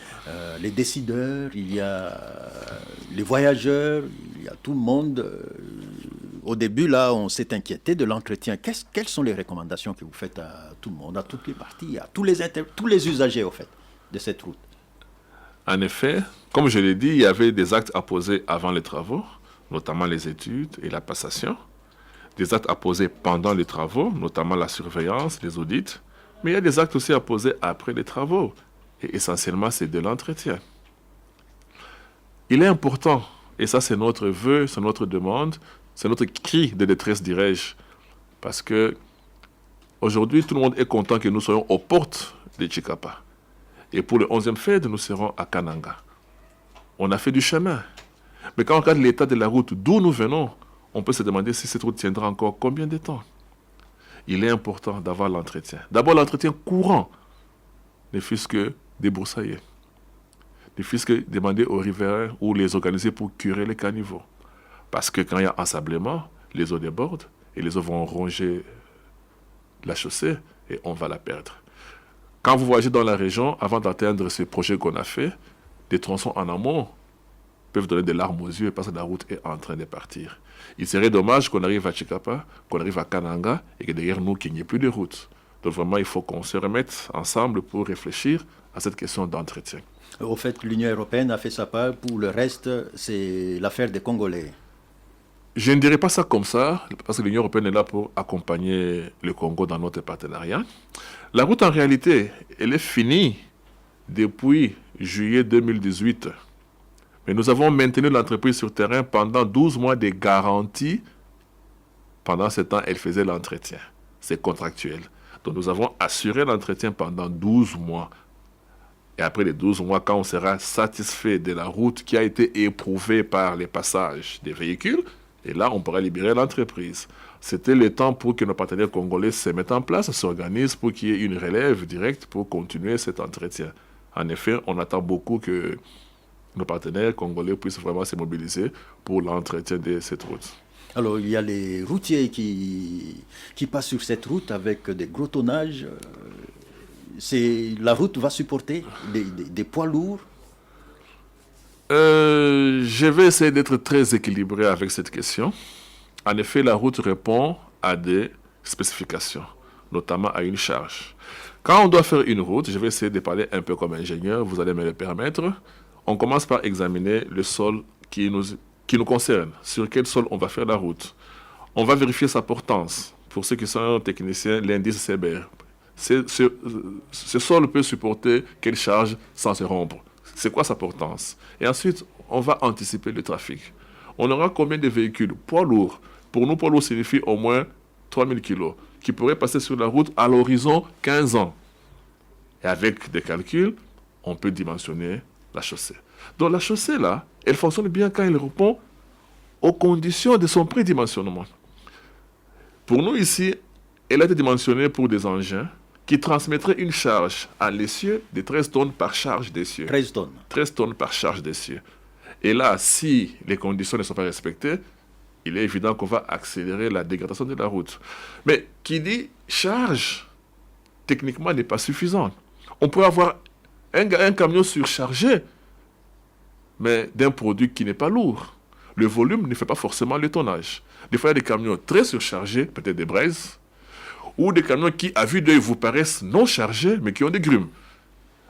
C: les décideurs, il y a les voyageurs, il y a tout le monde. Au début, là, on s'est inquiété de l'entretien. Quelles sont les recommandations que vous faites à tout le monde, à toutes les parties, à tous les usagers, au fait, de cette route?
F: En effet, comme je l'ai dit, il y avait des actes à poser avant les travaux, notamment les études et la passation. Des actes à poser pendant les travaux, notamment la surveillance, les audits. Mais il y a des actes aussi à poser après les travaux. Et essentiellement, c'est de l'entretien. Il est important, et ça c'est notre vœu, c'est notre demande, c'est notre cri de détresse, dirais-je. Parce que aujourd'hui, tout le monde est content que nous soyons aux portes de Tchikapa. Et pour le 11e FED, nous serons à Kananga. On a fait du chemin. Mais quand on regarde l'état de la route d'où nous venons, on peut se demander si cette route tiendra encore combien de temps. Il est important d'avoir l'entretien. D'abord, l'entretien courant, ne fût-ce que débroussailler. Ne fût-ce que demander aux riverains ou les organiser pour curer les caniveaux. Parce que quand il y a ensablement, les eaux débordent et les eaux vont ronger la chaussée et on va la perdre. Quand vous voyagez dans la région, avant d'atteindre ce projet qu'on a fait, des tronçons en amont peuvent donner des larmes aux yeux parce que la route est en train de partir. Il serait dommage qu'on arrive à Tchikapa, qu'on arrive à Kananga et que derrière nous, qu'il n'y ait plus de route. Donc vraiment, il faut qu'on se remette ensemble pour réfléchir à cette question d'entretien.
C: Au fait, l'Union européenne a fait sa part. Pour le reste, c'est l'affaire des Congolais.
F: Je ne dirais pas ça comme ça, parce que l'Union européenne est là pour accompagner le Congo dans notre partenariat. La route, en réalité, elle est finie depuis juillet 2018. Mais nous avons maintenu l'entreprise sur terrain pendant 12 mois de garantie. Pendant ce temps, elle faisait l'entretien. C'est contractuel. Donc nous avons assuré l'entretien pendant 12 mois. Et après les 12 mois, quand on sera satisfait de la route qui a été éprouvée par les passages des véhicules, et là, on pourra libérer l'entreprise. C'était le temps pour que nos partenaires congolais se mettent en place, s'organisent pour qu'il y ait une relève directe pour continuer cet entretien. En effet, on attend beaucoup que nos partenaires congolais puissent vraiment se mobiliser pour l'entretien de cette route.
C: Alors, il y a les routiers qui passent sur cette route avec des gros tonnages. La route va supporter des poids lourds.
F: Je vais essayer d'être très équilibré avec cette question. En effet, la route répond à des spécifications, notamment à une charge. Quand on doit faire une route, je vais essayer de parler un peu comme ingénieur, vous allez me le permettre. On commence par examiner le sol qui nous concerne, sur quel sol on va faire la route. On va vérifier sa portance. Pour ceux qui sont techniciens, l'indice CBR. Ce sol peut supporter quelle charge sans se rompre? C'est quoi sa portance? Et ensuite, on va anticiper le trafic. On aura combien de véhicules? Poids lourds. Pour nous, poids lourd signifie au moins 3000 kilos qui pourraient passer sur la route à l'horizon 15 ans. Et avec des calculs, on peut dimensionner la chaussée. Donc la chaussée, là, elle fonctionne bien quand elle répond aux conditions de son prédimensionnement. Pour nous ici, elle a été dimensionnée pour des engins qui transmettrait une charge à l'essieu de 13 tonnes par charge d'essieu.
C: 13 tonnes.
F: 13 tonnes par charge d'essieu. Et là, si les conditions ne sont pas respectées, il est évident qu'on va accélérer la dégradation de la route. Mais qui dit charge, techniquement, n'est pas suffisant. On peut avoir un camion surchargé, mais d'un produit qui n'est pas lourd. Le volume ne fait pas forcément le tonnage. Des fois, il y a des camions très surchargés, peut-être des braises, ou des camions qui, à vue d'œil, vous paraissent non chargés, mais qui ont des grumes.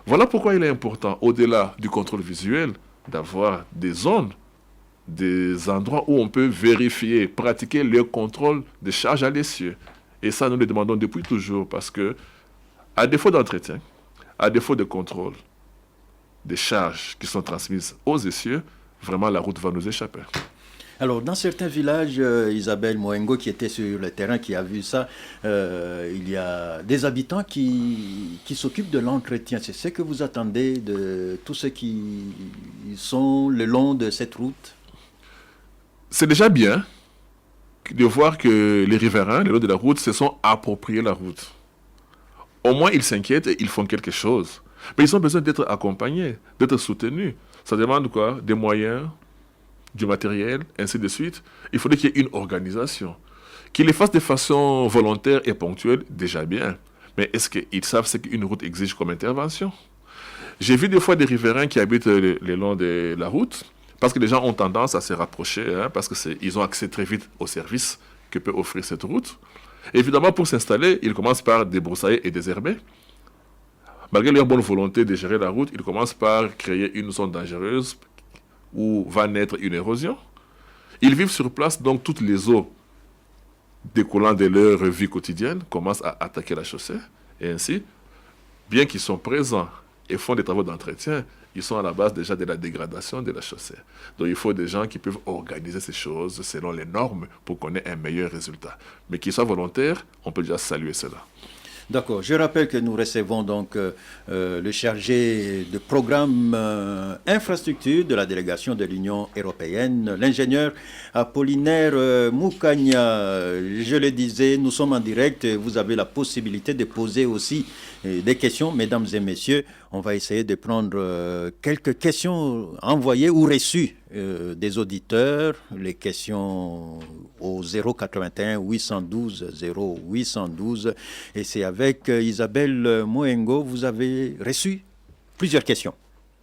F: Voilà pourquoi il est important, au-delà du contrôle visuel, d'avoir des zones, des endroits où on peut vérifier, pratiquer le contrôle des charges à l'essieu. Et ça, nous le demandons depuis toujours parce que, à défaut d'entretien, à défaut de contrôle des charges qui sont transmises aux essieux, vraiment la route va nous échapper.
C: Alors, dans certains villages, Isabelle Moengo, qui était sur le terrain, qui a vu ça, il y a des habitants qui s'occupent de l'entretien. C'est ce que vous attendez de tous ceux qui sont le long de cette route?
F: C'est déjà bien de voir que les riverains, le long de la route, se sont appropriés la route. Au moins, ils s'inquiètent et ils font quelque chose. Mais ils ont besoin d'être accompagnés, d'être soutenus. Ça demande quoi? Des moyens, du matériel, ainsi de suite. Il faudrait qu'il y ait une organisation. Qu'ils le fassent de façon volontaire et ponctuelle, déjà bien. Mais est-ce qu'ils savent ce qu'une route exige comme intervention? J'ai vu des fois des riverains qui habitent le long de la route, parce que les gens ont tendance à se rapprocher, parce qu'ils ont accès très vite aux services que peut offrir cette route. Et évidemment, pour s'installer, ils commencent par débroussailler et désherber. Malgré leur bonne volonté de gérer la route, ils commencent par créer une zone dangereuse où va naître une érosion. Ils vivent sur place, donc toutes les eaux découlant de leur vie quotidienne commencent à attaquer la chaussée. Et ainsi, bien qu'ils sont présents et font des travaux d'entretien, ils sont à la base déjà de la dégradation de la chaussée. Donc il faut des gens qui peuvent organiser ces choses selon les normes pour qu'on ait un meilleur résultat. Mais qu'ils soient volontaires, on peut déjà saluer cela.
C: D'accord. Je rappelle que nous recevons donc le chargé de programme infrastructure de la délégation de l'Union européenne, l'ingénieur Apollinaire Moukania. Je le disais, nous sommes en direct. Vous avez la possibilité de poser aussi des questions, mesdames et messieurs. On va essayer de prendre quelques questions envoyées ou reçues des auditeurs. Les questions au 081 812 0812. Et c'est avec Isabelle Moengo, vous avez reçu plusieurs questions.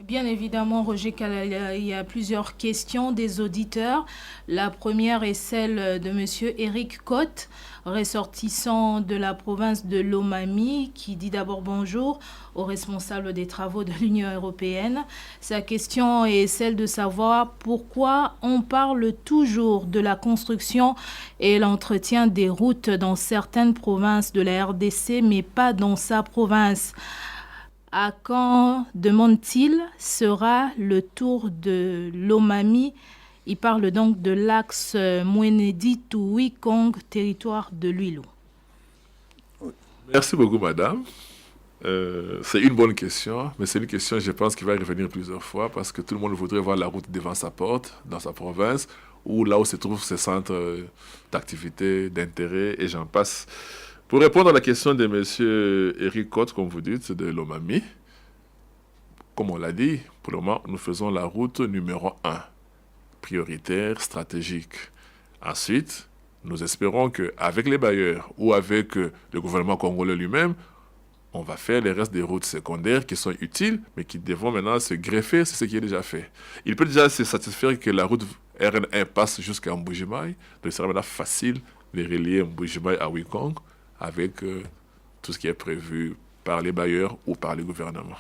I: Bien évidemment, Roger, il y a plusieurs questions des auditeurs. La première est celle de M. Eric Cotte, ressortissant de la province de Lomami, qui dit d'abord bonjour aux responsables des travaux de l'Union européenne. Sa question est celle de savoir pourquoi on parle toujours de la construction et l'entretien des routes dans certaines provinces de la RDC, mais pas dans sa province. À quand, demande-t-il, sera le tour de Lomami? Il parle donc de l'axe Mwenedi-Touikong, territoire de l'Uilo.
F: Merci beaucoup, madame. C'est une bonne question, mais c'est une question, je pense, qui va revenir plusieurs fois parce que tout le monde voudrait voir la route devant sa porte, dans sa province, ou là où se trouvent ses centres d'activité, d'intérêt, et j'en passe. Pour répondre à la question de M. Eric Cotte, comme vous dites, de Lomami, comme on l'a dit, pour le moment, nous faisons la route numéro 1, prioritaire, stratégique. Ensuite, nous espérons qu'avec les bailleurs ou avec le gouvernement congolais lui-même, on va faire les restes des routes secondaires qui sont utiles, mais qui devront maintenant se greffer sur ce qui est déjà fait. Il peut déjà se satisfaire que la route RN1 passe jusqu'à Mbujimaï, donc il sera maintenant facile de relier Mbujimaï à Wikong, avec tout ce qui est prévu par les bailleurs ou par le gouvernement.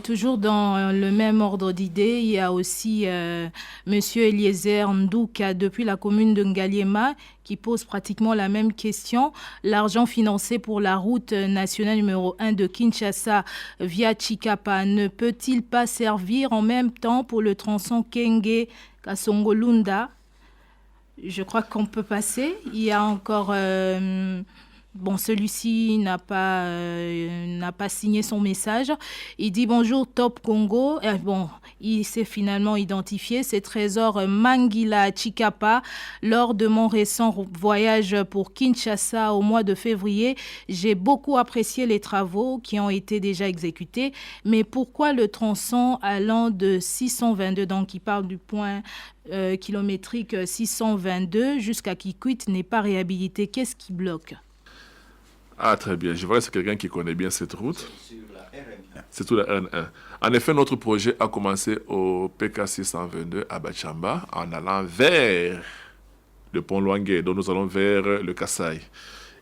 I: Toujours dans le même ordre d'idées, il y a aussi M. Eliezer Ndouka depuis la commune de Ngaliema qui pose pratiquement la même question. L'argent financé pour la route nationale numéro 1 de Kinshasa via Chikapa ne peut-il pas servir en même temps pour le tronçon Kenge-Kasongolunda? Je crois qu'on peut passer. Il y a encore... celui-ci n'a pas signé son message. Il dit bonjour Top Congo. Il s'est finalement identifié. C'est Trésor Mangila Chikapa. Lors de mon récent voyage pour Kinshasa au mois de février, j'ai beaucoup apprécié les travaux qui ont été déjà exécutés. Mais pourquoi le tronçon allant de 622, donc il parle du point kilométrique 622 jusqu'à Kikwit n'est pas réhabilité? Qu'est-ce qui bloque?
F: Ah, très bien. Je vois que c'est quelqu'un qui connaît bien cette route. C'est sur la RN1. En effet, notre projet a commencé au PK 622 à Bachamba en allant vers le pont Luangue, dont nous allons vers le Kassai.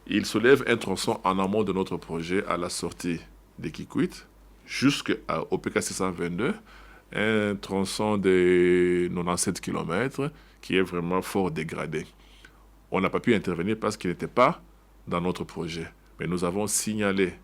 F: Il soulève un tronçon en amont de notre projet à la sortie de Kikwit, jusqu'au PK 622, un tronçon de 97 km qui est vraiment fort dégradé. On n'a pas pu intervenir parce qu'il n'était pas dans notre projet. Mais nous avons signalé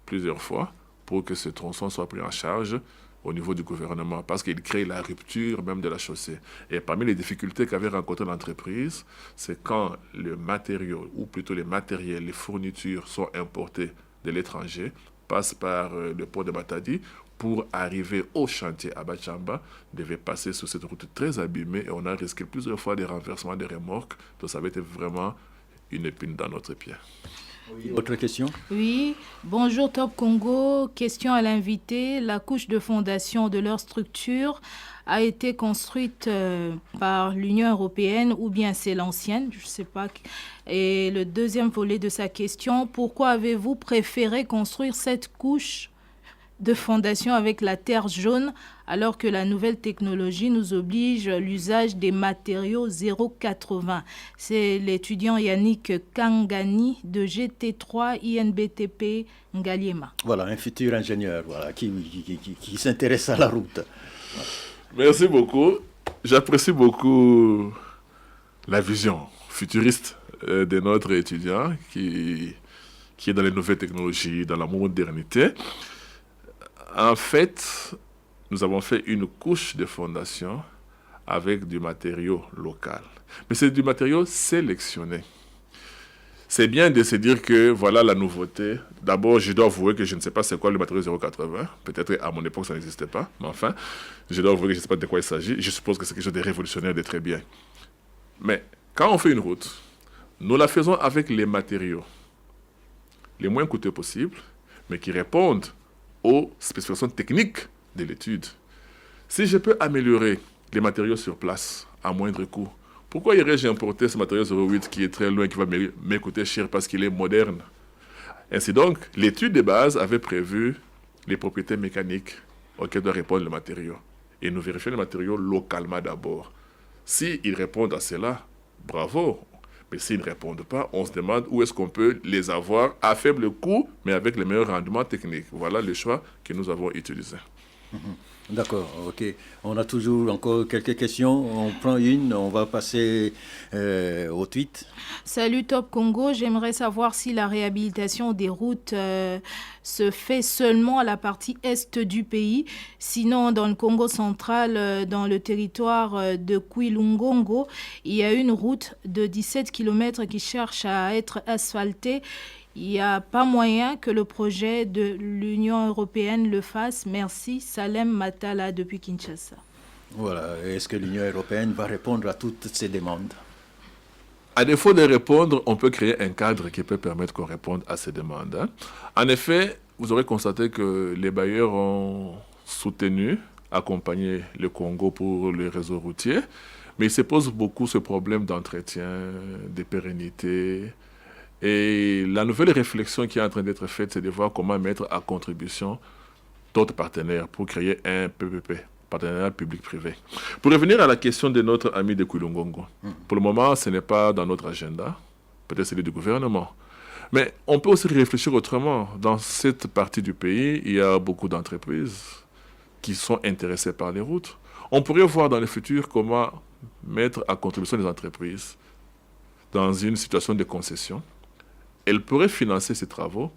F: plusieurs fois pour que ce tronçon soit pris en charge au niveau du gouvernement, parce qu'il crée la rupture même de la chaussée. Et parmi les difficultés qu'avait rencontrées l'entreprise, c'est quand le matériau, ou plutôt les matériels, les fournitures sont importés de l'étranger, passent par le port de Matadi, pour arriver au chantier à Bachamba, devait passer sur cette route très abîmée et on a risqué plusieurs fois des renversements des remorques. Donc ça avait été vraiment une épine dans notre pied.
C: Oui, autre question?
R: Oui, bonjour Top Congo. Question à l'invité. La couche de fondation de leur structure a été construite par l'Union européenne ou bien c'est l'ancienne, je ne sais pas. Et le deuxième volet de sa question, pourquoi avez-vous préféré construire cette couche de fondation avec la terre jaune alors que la nouvelle technologie nous oblige à l'usage des matériaux 0,80. C'est l'étudiant Yannick Kangani de GT3 INBTP Ngaliema.
C: Voilà, un futur ingénieur qui s'intéresse à la route.
F: Merci beaucoup. J'apprécie beaucoup la vision futuriste de notre étudiant qui est dans les nouvelles technologies, dans la modernité. En fait, nous avons fait une couche de fondation avec du matériau local. Mais c'est du matériau sélectionné. C'est bien de se dire que voilà la nouveauté. D'abord, je dois avouer que je ne sais pas c'est quoi le matériau 080. Peut-être à mon époque, ça n'existait pas. Mais enfin, je dois avouer que je ne sais pas de quoi il s'agit. Je suppose que c'est quelque chose de révolutionnaire, de très bien. Mais quand on fait une route, nous la faisons avec les matériaux les moins coûteux possibles, mais qui répondent aux spécifications techniques de l'étude. Si je peux améliorer les matériaux sur place à moindre coût, pourquoi irais-je importer ce matériau 08 qui est très loin, qui va m'écouter cher parce qu'il est moderne? Ainsi donc, l'étude de base avait prévu les propriétés mécaniques auxquelles doit répondre le matériau. Et nous vérifions les matériaux localement d'abord. S'ils répondent à cela, bravo. Mais s'ils ne répondent pas, on se demande où est-ce qu'on peut les avoir à faible coût, mais avec les meilleurs rendements techniques. Voilà le choix que nous avons utilisé.
C: D'accord, ok. On a toujours encore quelques questions. On prend une, on va passer au tweet.
R: Salut Top Congo, j'aimerais savoir si la réhabilitation des routes se fait seulement à la partie est du pays. Sinon, dans le Congo central, dans le territoire de Kouilungongo, il y a une route de 17 km qui cherche à être asphaltée. Il n'y a pas moyen que le projet de l'Union européenne le fasse. Merci, Salem Matala depuis Kinshasa.
C: Voilà, est-ce que l'Union européenne va répondre à toutes ces demandes?
F: À défaut de répondre, on peut créer un cadre qui peut permettre qu'on réponde à ces demandes. En effet, vous aurez constaté que les bailleurs ont soutenu, accompagné le Congo pour le réseau routier, mais il se pose beaucoup ce problème d'entretien, de pérennité. Et la nouvelle réflexion qui est en train d'être faite, c'est de voir comment mettre à contribution d'autres partenaires pour créer un PPP, partenariat public-privé. Pour revenir à la question de notre ami de Kouilungongo, pour le moment, ce n'est pas dans notre agenda, peut-être celui du gouvernement. Mais on peut aussi réfléchir autrement. Dans cette partie du pays, il y a beaucoup d'entreprises qui sont intéressées par les routes. On pourrait voir dans le futur comment mettre à contribution les entreprises dans une situation de concession. Elles pourraient financer ces travaux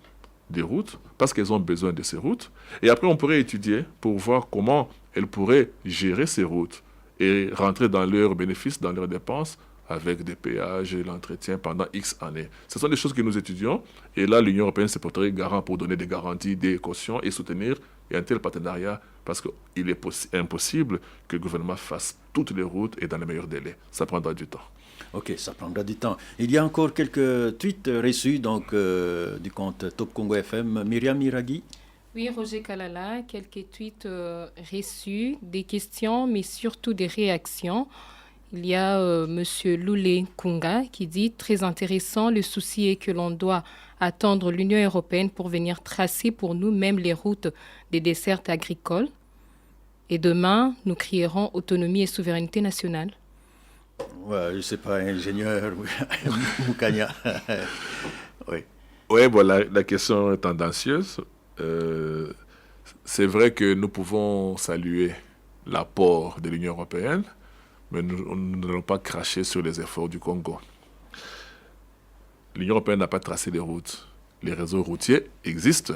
F: des routes parce qu'elles ont besoin de ces routes. Et après, on pourrait étudier pour voir comment elles pourraient gérer ces routes et rentrer dans leurs bénéfices, dans leurs dépenses, avec des péages et l'entretien pendant X années. Ce sont des choses que nous étudions. Et là, l'Union européenne se porterait garant pour donner des garanties, des cautions et soutenir un tel partenariat parce qu'il est impossible que le gouvernement fasse toutes les routes et dans les meilleurs délais. Ça prendra du temps.
C: Ok, ça prendra du temps. Il y a encore quelques tweets reçus donc, du compte Top Congo FM. Myriam Miragui.
G: Oui, Roger Kalala, quelques tweets reçus, des questions, mais surtout des réactions. Il y a M. Loulé Kunga qui dit « Très intéressant, le souci est que l'on doit attendre l'Union européenne pour venir tracer pour nous même les routes des dessertes agricoles. Et demain, nous crierons autonomie et souveraineté nationale. »
C: Ouais, je ne sais pas, ingénieur, Moukania. Oui.
F: Oui, bon, la question est tendancieuse. c'est vrai que nous pouvons saluer l'apport de l'Union européenne, mais nous n'allons pas cracher sur les efforts du Congo. L'Union européenne n'a pas tracé les routes. Les réseaux routiers existent.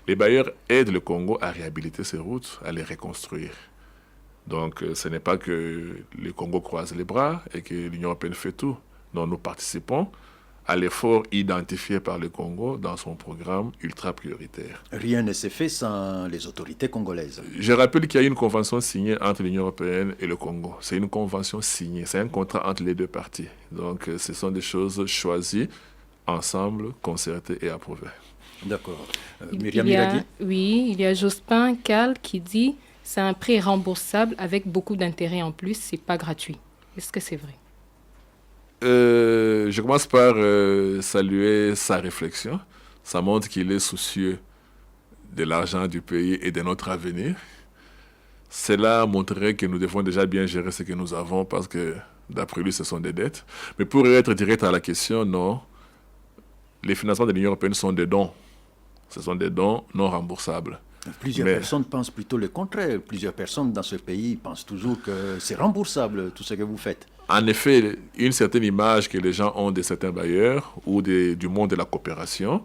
F: Les bailleurs aident le Congo à réhabiliter ces routes, à les reconstruire. Donc, ce n'est pas que le Congo croise les bras et que l'Union européenne fait tout. Non, nous participons à l'effort identifié par le Congo dans son programme ultra prioritaire.
C: Rien ne s'est fait sans les autorités congolaises.
F: Je rappelle qu'il y a une convention signée entre l'Union européenne et le Congo. C'est une convention signée, c'est un contrat entre les deux parties. Donc, ce sont des choses choisies, ensemble, concertées et approuvées.
C: D'accord. Myriam Iradi?
G: Oui, il y a Jospin Cal qui dit « c'est un prêt remboursable avec beaucoup d'intérêts en plus, c'est pas gratuit ». Est-ce que c'est vrai?
F: Je commence par saluer sa réflexion. Ça montre qu'il est soucieux de l'argent du pays et de notre avenir. Cela montrerait que nous devons déjà bien gérer ce que nous avons parce que, d'après lui, ce sont des dettes. Mais pour être direct à la question, non. Les financements de l'Union européenne sont des dons. Ce sont des dons non remboursables.
C: Plusieurs personnes pensent plutôt le contraire. Plusieurs personnes dans ce pays pensent toujours que c'est remboursable tout ce que vous faites.
F: En effet, une certaine image que les gens ont de certains bailleurs ou du monde de la coopération,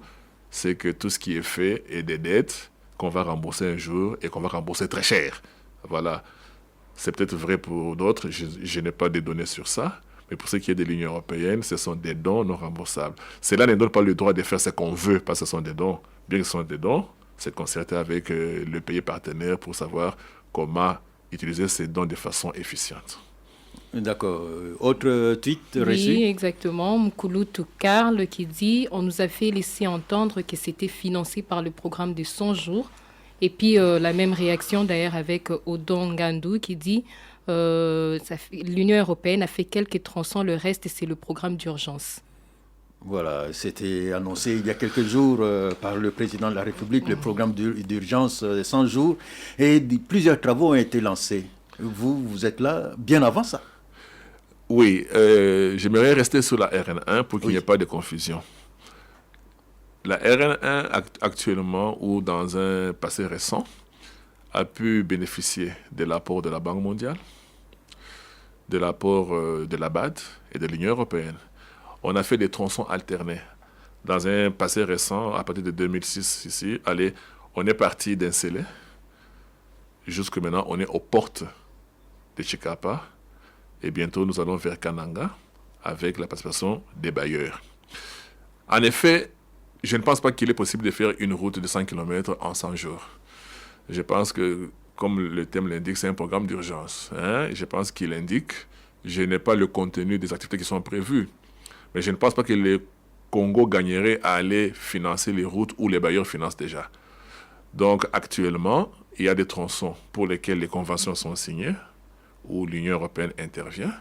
F: c'est que tout ce qui est fait est des dettes qu'on va rembourser un jour et qu'on va rembourser très cher. Voilà. C'est peut-être vrai pour d'autres, je n'ai pas de données sur ça, mais pour ce qui est de l'Union européenne, ce sont des dons non remboursables. Cela ne donne pas le droit de faire ce qu'on veut parce que ce sont des dons. Bien que ce sont des dons, c'est concerté avec le pays partenaire pour savoir comment utiliser ces dons de façon efficiente.
C: D'accord. Autre tweet reçu?
G: Oui, exactement. Mkulutu Karl qui dit « On nous a fait laisser entendre que c'était financé par le programme de 100 jours. » Et puis la même réaction d'ailleurs avec Odon Gandou qui dit l'Union européenne a fait quelques tronçons, le reste c'est le programme d'urgence.
C: Voilà, c'était annoncé il y a quelques jours par le président de la République, le programme d'urgence de 100 jours, et plusieurs travaux ont été lancés. Vous êtes là bien avant ça?
F: Oui, j'aimerais rester sur la RN1 pour qu'il n'y ait pas de confusion. La RN1 actuellement ou dans un passé récent a pu bénéficier de l'apport de la Banque mondiale, de l'apport de la BAD et de l'Union européenne. On a fait des tronçons alternés. Dans un passé récent, à partir de 2006 ici, on est parti d'Insélé. Jusque maintenant, on est aux portes de Chikapa. Et bientôt, nous allons vers Kananga avec la participation des bailleurs. En effet, je ne pense pas qu'il est possible de faire une route de 100 km en 100 jours. Je pense que, comme le thème l'indique, c'est un programme d'urgence. Je pense qu'il indique, je n'ai pas le contenu des activités qui sont prévues, mais je ne pense pas que le Congo gagnerait à aller financer les routes où les bailleurs financent déjà. Donc, actuellement, il y a des tronçons pour lesquels les conventions sont signées, où l'Union européenne intervient.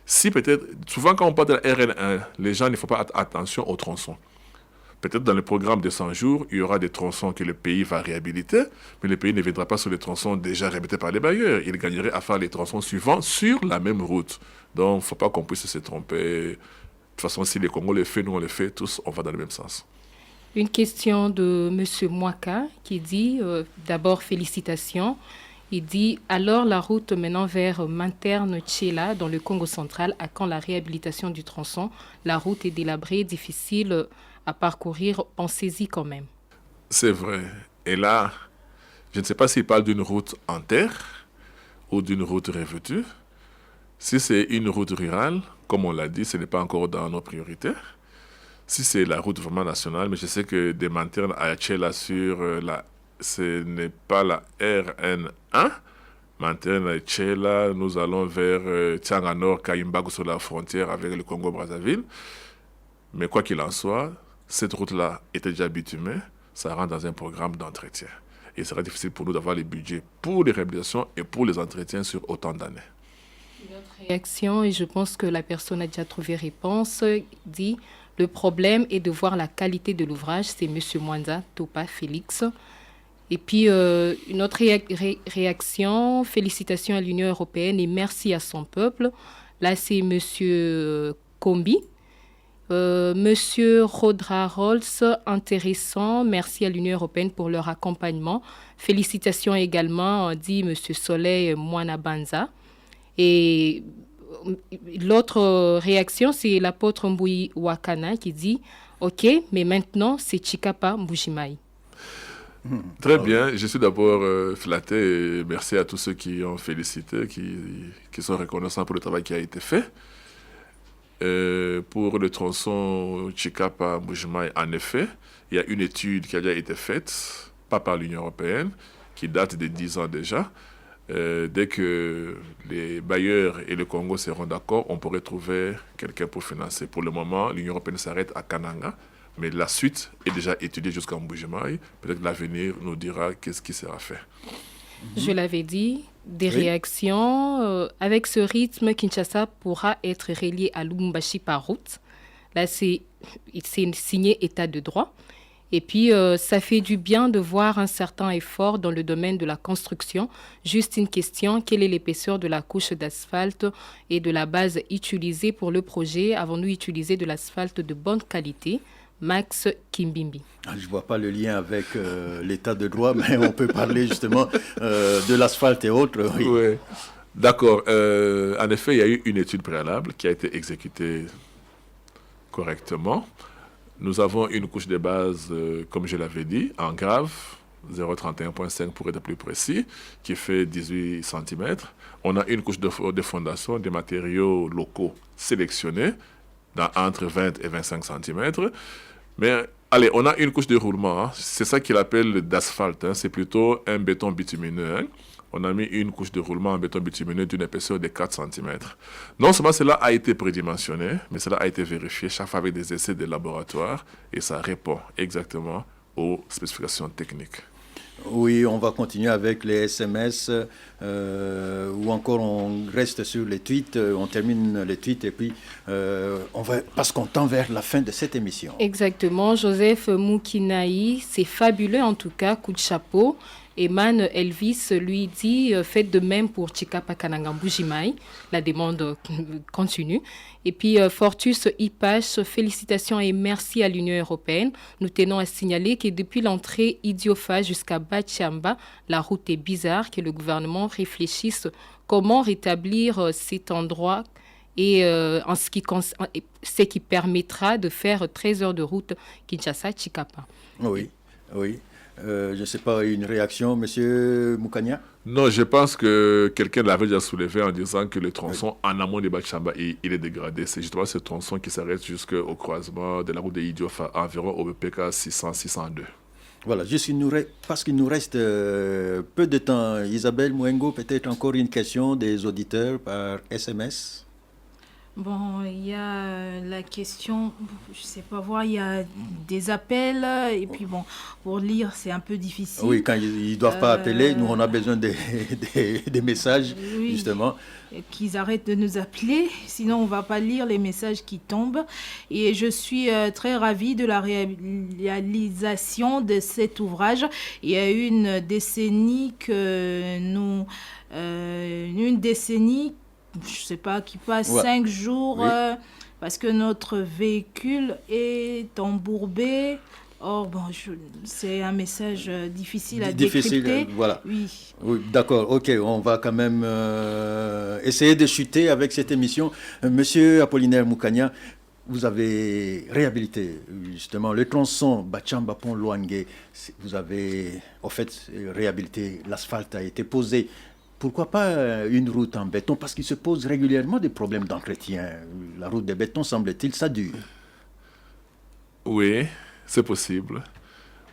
F: Si peut-être, souvent quand on parle de la RN1, les gens ne font pas attention aux tronçons. Peut-être dans le programme de 100 jours, il y aura des tronçons que le pays va réhabiliter, mais le pays ne viendra pas sur les tronçons déjà réhabilités par les bailleurs. Il gagnerait à faire les tronçons suivants sur la même route. Donc, il ne faut pas qu'on puisse se tromper. De toute façon, si les Congos le fait, nous on le fait, tous, on va dans le même sens.
G: Une question de M. Mwaka qui dit, d'abord félicitations. Il dit, alors la route menant vers Manterne-Tchela, dans le Congo central, à quand la réhabilitation du tronçon? La route est délabrée, difficile à parcourir, pensez-y quand même.
F: C'est vrai. Et là, je ne sais pas s'il parle d'une route en terre ou d'une route revêtue. Si c'est une route rurale, comme on l'a dit, ce n'est pas encore dans nos priorités. Si c'est la route vraiment nationale, mais je sais que de Manterne à Tchela sur ce n'est pas la RN1. Manterne à Tchela, nous allons vers Tianganor, Kaimbago sur la frontière avec le Congo-Brazzaville. Mais quoi qu'il en soit, cette route-là était déjà bitumée, ça rentre dans un programme d'entretien. Et il sera difficile pour nous d'avoir les budgets pour les réhabilitations et pour les entretiens sur autant d'années.
G: Une autre réaction, et je pense que la personne a déjà trouvé réponse, dit « Le problème est de voir la qualité de l'ouvrage », c'est M. Mwanza Topa Félix. Et puis, une autre réaction, félicitations à l'Union européenne et merci à son peuple. Là, c'est M. Kombi. Monsieur Rodra Rolls, intéressant. Merci à l'Union européenne pour leur accompagnement. Félicitations également, dit Monsieur Soleil Mouanabanza. Et l'autre réaction, c'est l'apôtre Mboui Wakana qui dit « Ok, mais maintenant, c'est Chikapa Mbujimai ».
F: Très bien, je suis d'abord flatté et merci à tous ceux qui ont félicité, qui sont reconnaissants pour le travail qui a été fait. Pour le tronçon Chikapa-Mbujimai, en effet, il y a une étude qui a déjà été faite, pas par l'Union européenne, qui date de 10 ans déjà. Dès que les bailleurs et le Congo seront d'accord, on pourrait trouver quelqu'un pour financer. Pour le moment, l'Union européenne s'arrête à Kananga, mais la suite est déjà étudiée jusqu'à Mbujimai. Peut-être que l'avenir nous dira qu'est-ce qui sera fait.
G: Je l'avais dit, des réactions. Avec ce rythme, Kinshasa pourra être relié à Lubumbashi par route. Là, c'est signé état de droit. Et puis, ça fait du bien de voir un certain effort dans le domaine de la construction. Juste une question, quelle est l'épaisseur de la couche d'asphalte et de la base utilisée pour le projet? Avons-nous utilisé de l'asphalte de bonne qualité? Max Kimbimbi.
C: Je ne vois pas le lien avec l'état de droit, mais on peut parler justement de l'asphalte et autres. Oui.
F: Ouais. D'accord. En effet, il y a eu une étude préalable qui a été exécutée correctement. Nous avons une couche de base, comme je l'avais dit, en grave, 0,31.5 pour être plus précis, qui fait 18 cm. On a une couche de fondation des matériaux locaux sélectionnés, entre 20 et 25 cm. Mais allez, on a une couche de roulement. Hein. C'est ça qu'il appelle d'asphalte. Hein. C'est plutôt un béton bitumineux. Hein. On a mis une couche de roulement en béton bitumineux d'une épaisseur de 4 cm. Non seulement cela a été prédimensionné, mais cela a été vérifié chaque fois avec des essais de laboratoire et ça répond exactement aux spécifications techniques.
C: Oui, on va continuer avec les SMS ou encore on reste sur les tweets, on termine les tweets et puis parce qu'on tend vers la fin de cette émission.
G: Exactement, Joseph Moukinaï, c'est fabuleux en tout cas, coup de chapeau. Eman Elvis lui dit faites de même pour Chikapa Kananga Mbujimai. La demande continue. Et puis Fortus Ipache, félicitations et merci à l'Union européenne. Nous tenons à signaler que depuis l'entrée Idiofa jusqu'à Bachamba, la route est bizarre, que le gouvernement réfléchisse comment rétablir cet endroit et en ce qui permettra de faire 13 heures de route Kinshasa-Chikapa.
C: Oui, oui. Je ne sais pas, une réaction, M. Moukania?
F: Non, je pense que quelqu'un l'avait déjà soulevé en disant que le tronçon en amont de Bachamba, il est dégradé. C'est justement ce tronçon qui s'arrête jusqu'au croisement de la route de Idiofa, environ au BPK 600-602.
C: Voilà, juste parce qu'il nous reste peu de temps. Isabelle Mouengo, peut-être encore une question des auditeurs par SMS?
R: Bon, il y a la question, je sais pas voir, il y a des appels et puis bon, pour lire c'est un peu difficile.
C: Oui, quand ils ne doivent pas appeler, nous on a besoin des messages, oui, justement.
R: Qu'ils arrêtent de nous appeler, sinon on va pas lire les messages qui tombent. Et je suis très ravie de la réalisation de cet ouvrage. Il y a une décennie que nous... une décennie je ne sais pas, qui passe 5 jours parce que notre véhicule est embourbé. Or, bon, c'est un message difficile à décrypter.
C: Voilà. Oui, d'accord, ok, on va quand même essayer de chuter avec cette émission. Monsieur Apollinaire Moukania, vous avez réhabilité justement le tronçon Bachamba-Pont-Loangue. Vous avez, en fait, réhabilité, l'asphalte a été posé. Pourquoi pas une route en béton? Parce qu'il se pose régulièrement des problèmes d'entretien. La route de béton, semble-t-il, ça dure.
F: Oui, c'est possible.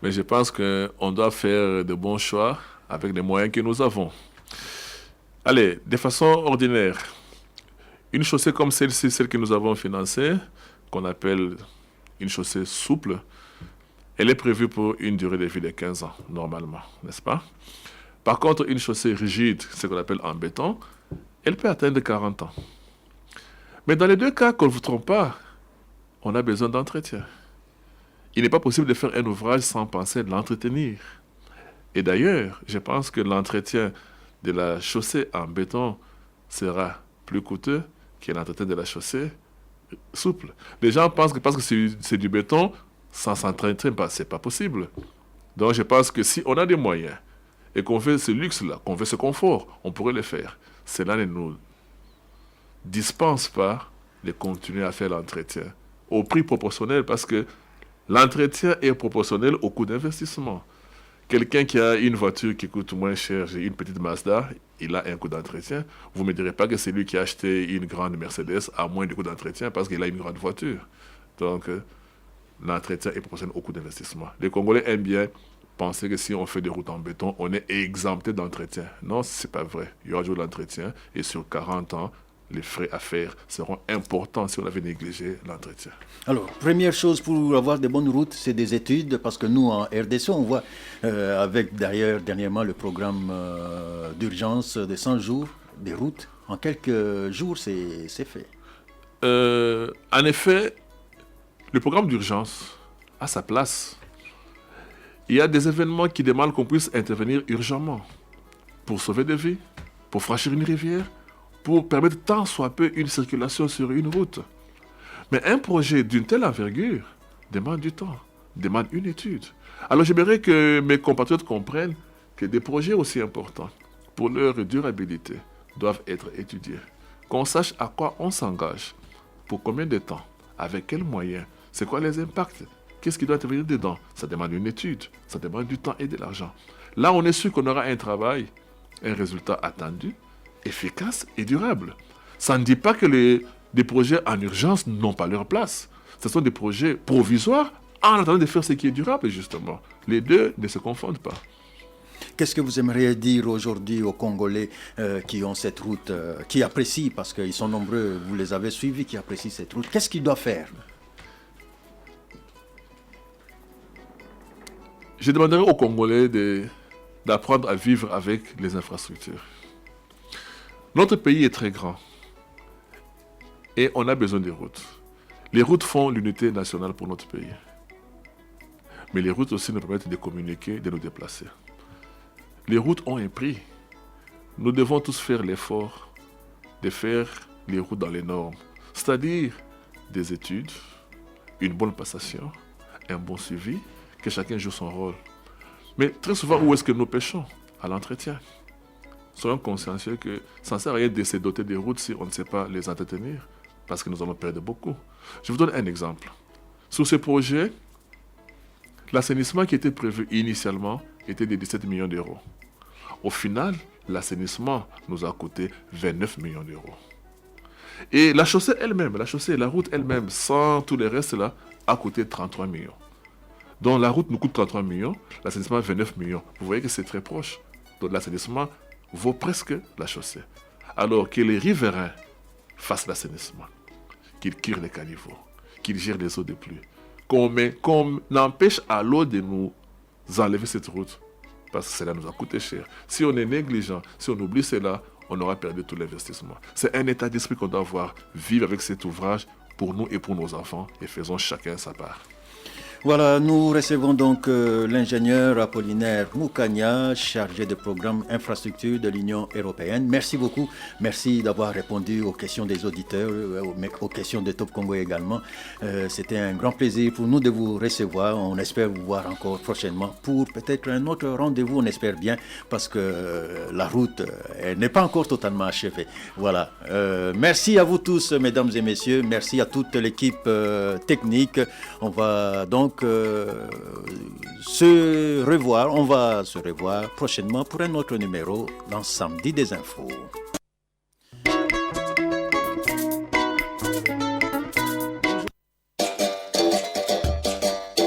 F: Mais je pense qu'on doit faire de bons choix avec les moyens que nous avons. Allez, de façon ordinaire, une chaussée comme celle-ci, celle que nous avons financée, qu'on appelle une chaussée souple, elle est prévue pour une durée de vie de 15 ans, normalement, n'est-ce pas? Par contre, une chaussée rigide, ce qu'on appelle en béton, elle peut atteindre 40 ans. Mais dans les deux cas, qu'on ne vous trompe pas, on a besoin d'entretien. Il n'est pas possible de faire un ouvrage sans penser à l'entretenir. Et d'ailleurs, je pense que l'entretien de la chaussée en béton sera plus coûteux que l'entretien de la chaussée souple. Les gens pensent que parce que c'est du béton, ça ne s'entraîne pas. Ce n'est pas possible. Donc je pense que si on a des moyens et qu'on veut ce luxe-là, qu'on veut ce confort, on pourrait le faire. Cela ne nous dispense pas de continuer à faire l'entretien au prix proportionnel, parce que l'entretien est proportionnel au coût d'investissement. Quelqu'un qui a une voiture qui coûte moins cher, j'ai une petite Mazda, il a un coût d'entretien. Vous ne me direz pas que c'est lui qui a acheté une grande Mercedes à moins de coût d'entretien parce qu'il a une grande voiture. Donc, l'entretien est proportionnel au coût d'investissement. Les Congolais aiment bien penser que si on fait des routes en béton, on est exempté d'entretien. Non, ce n'est pas vrai. Il y aura toujours de l'entretien et sur 40 ans, les frais à faire seront importants si on avait négligé l'entretien.
C: Alors, première chose pour avoir de bonnes routes, c'est des études, parce que nous, en RDC, on voit, avec d'ailleurs dernièrement le programme d'urgence de 100 jours, des routes, en quelques jours, c'est fait.
F: En effet, le programme d'urgence a sa place. Il y a des événements qui demandent qu'on puisse intervenir urgemment pour sauver des vies, pour franchir une rivière, pour permettre tant soit peu une circulation sur une route. Mais un projet d'une telle envergure demande du temps, demande une étude. Alors j'aimerais que mes compatriotes comprennent que des projets aussi importants, pour leur durabilité, doivent être étudiés. Qu'on sache à quoi on s'engage, pour combien de temps, avec quels moyens, c'est quoi les impacts, qu'est-ce qui doit intervenir dedans. Ça demande une étude, ça demande du temps et de l'argent. Là, on est sûr qu'on aura un travail, un résultat attendu, efficace et durable. Ça ne dit pas que des projets en urgence n'ont pas leur place. Ce sont des projets provisoires en attendant de faire ce qui est durable, justement. Les deux ne se confondent pas.
C: Qu'est-ce que vous aimeriez dire aujourd'hui aux Congolais qui ont cette route, qui apprécient, parce qu'ils sont nombreux, vous les avez suivis, qui apprécient cette route? Qu'est-ce qu'ils doivent faire?
F: Je demanderai aux Congolais d'apprendre à vivre avec les infrastructures. Notre pays est très grand et on a besoin des routes. Les routes font l'unité nationale pour notre pays. Mais les routes aussi nous permettent de communiquer, de nous déplacer. Les routes ont un prix. Nous devons tous faire l'effort de faire les routes dans les normes, c'est-à-dire des études, une bonne passation, un bon suivi, que chacun joue son rôle. Mais très souvent, où est-ce que nous pêchons? À l'entretien. Soyons consciencieux que ça ne sert à rien de se doter des routes si on ne sait pas les entretenir, parce que nous allons perdre beaucoup. Je vous donne un exemple. Sur ce projet, l'assainissement qui était prévu initialement était de 17 millions d'euros. Au final, l'assainissement nous a coûté 29 millions d'euros. Et la chaussée elle-même, la route elle-même, sans tout le reste là, a coûté 33 millions. Donc la route nous coûte 33 millions, l'assainissement 29 millions. Vous voyez que c'est très proche. Donc l'assainissement vaut presque la chaussée. Alors que les riverains fassent l'assainissement, qu'ils curent les caniveaux, qu'ils gèrent les eaux de pluie, qu'on empêche à l'eau de nous enlever cette route, parce que cela nous a coûté cher. Si on est négligent, si on oublie cela, on aura perdu tout l'investissement. C'est un état d'esprit qu'on doit avoir, vivre avec cet ouvrage pour nous et pour nos enfants, et faisons chacun sa part.
C: Voilà, nous recevons donc l'ingénieur Apollinaire Moukania, chargé de programme infrastructure de l'Union européenne. Merci beaucoup. Merci d'avoir répondu aux questions des auditeurs, aux questions de Top Congo également. C'était un grand plaisir pour nous de vous recevoir. On espère vous voir encore prochainement pour peut-être un autre rendez-vous, on espère bien, parce que la route n'est pas encore totalement achevée. Voilà. Merci à vous tous, mesdames et messieurs. Merci à toute l'équipe technique. On va donc se revoir. On va se revoir prochainement pour un autre numéro dans Samedi des Infos.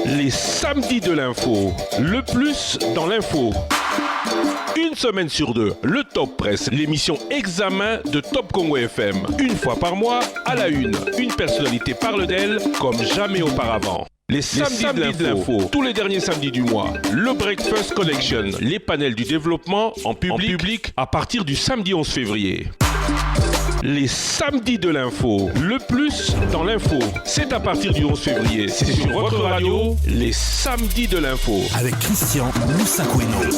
A: Les samedis de l'info, le plus dans l'info. Une semaine sur deux, le Top Presse, l'émission examen de Top Congo FM. Une fois par mois, à la une personnalité parle d'elle comme jamais auparavant. Les samedis de l'info, tous les derniers samedis du mois. Le Breakfast Connection, les panels du développement en public à partir du samedi 11 février. Les samedis de l'info, le plus dans l'info. C'est à partir du 11 février. C'est sur votre radio, les samedis de l'info.
B: Avec Christian Moussakweno.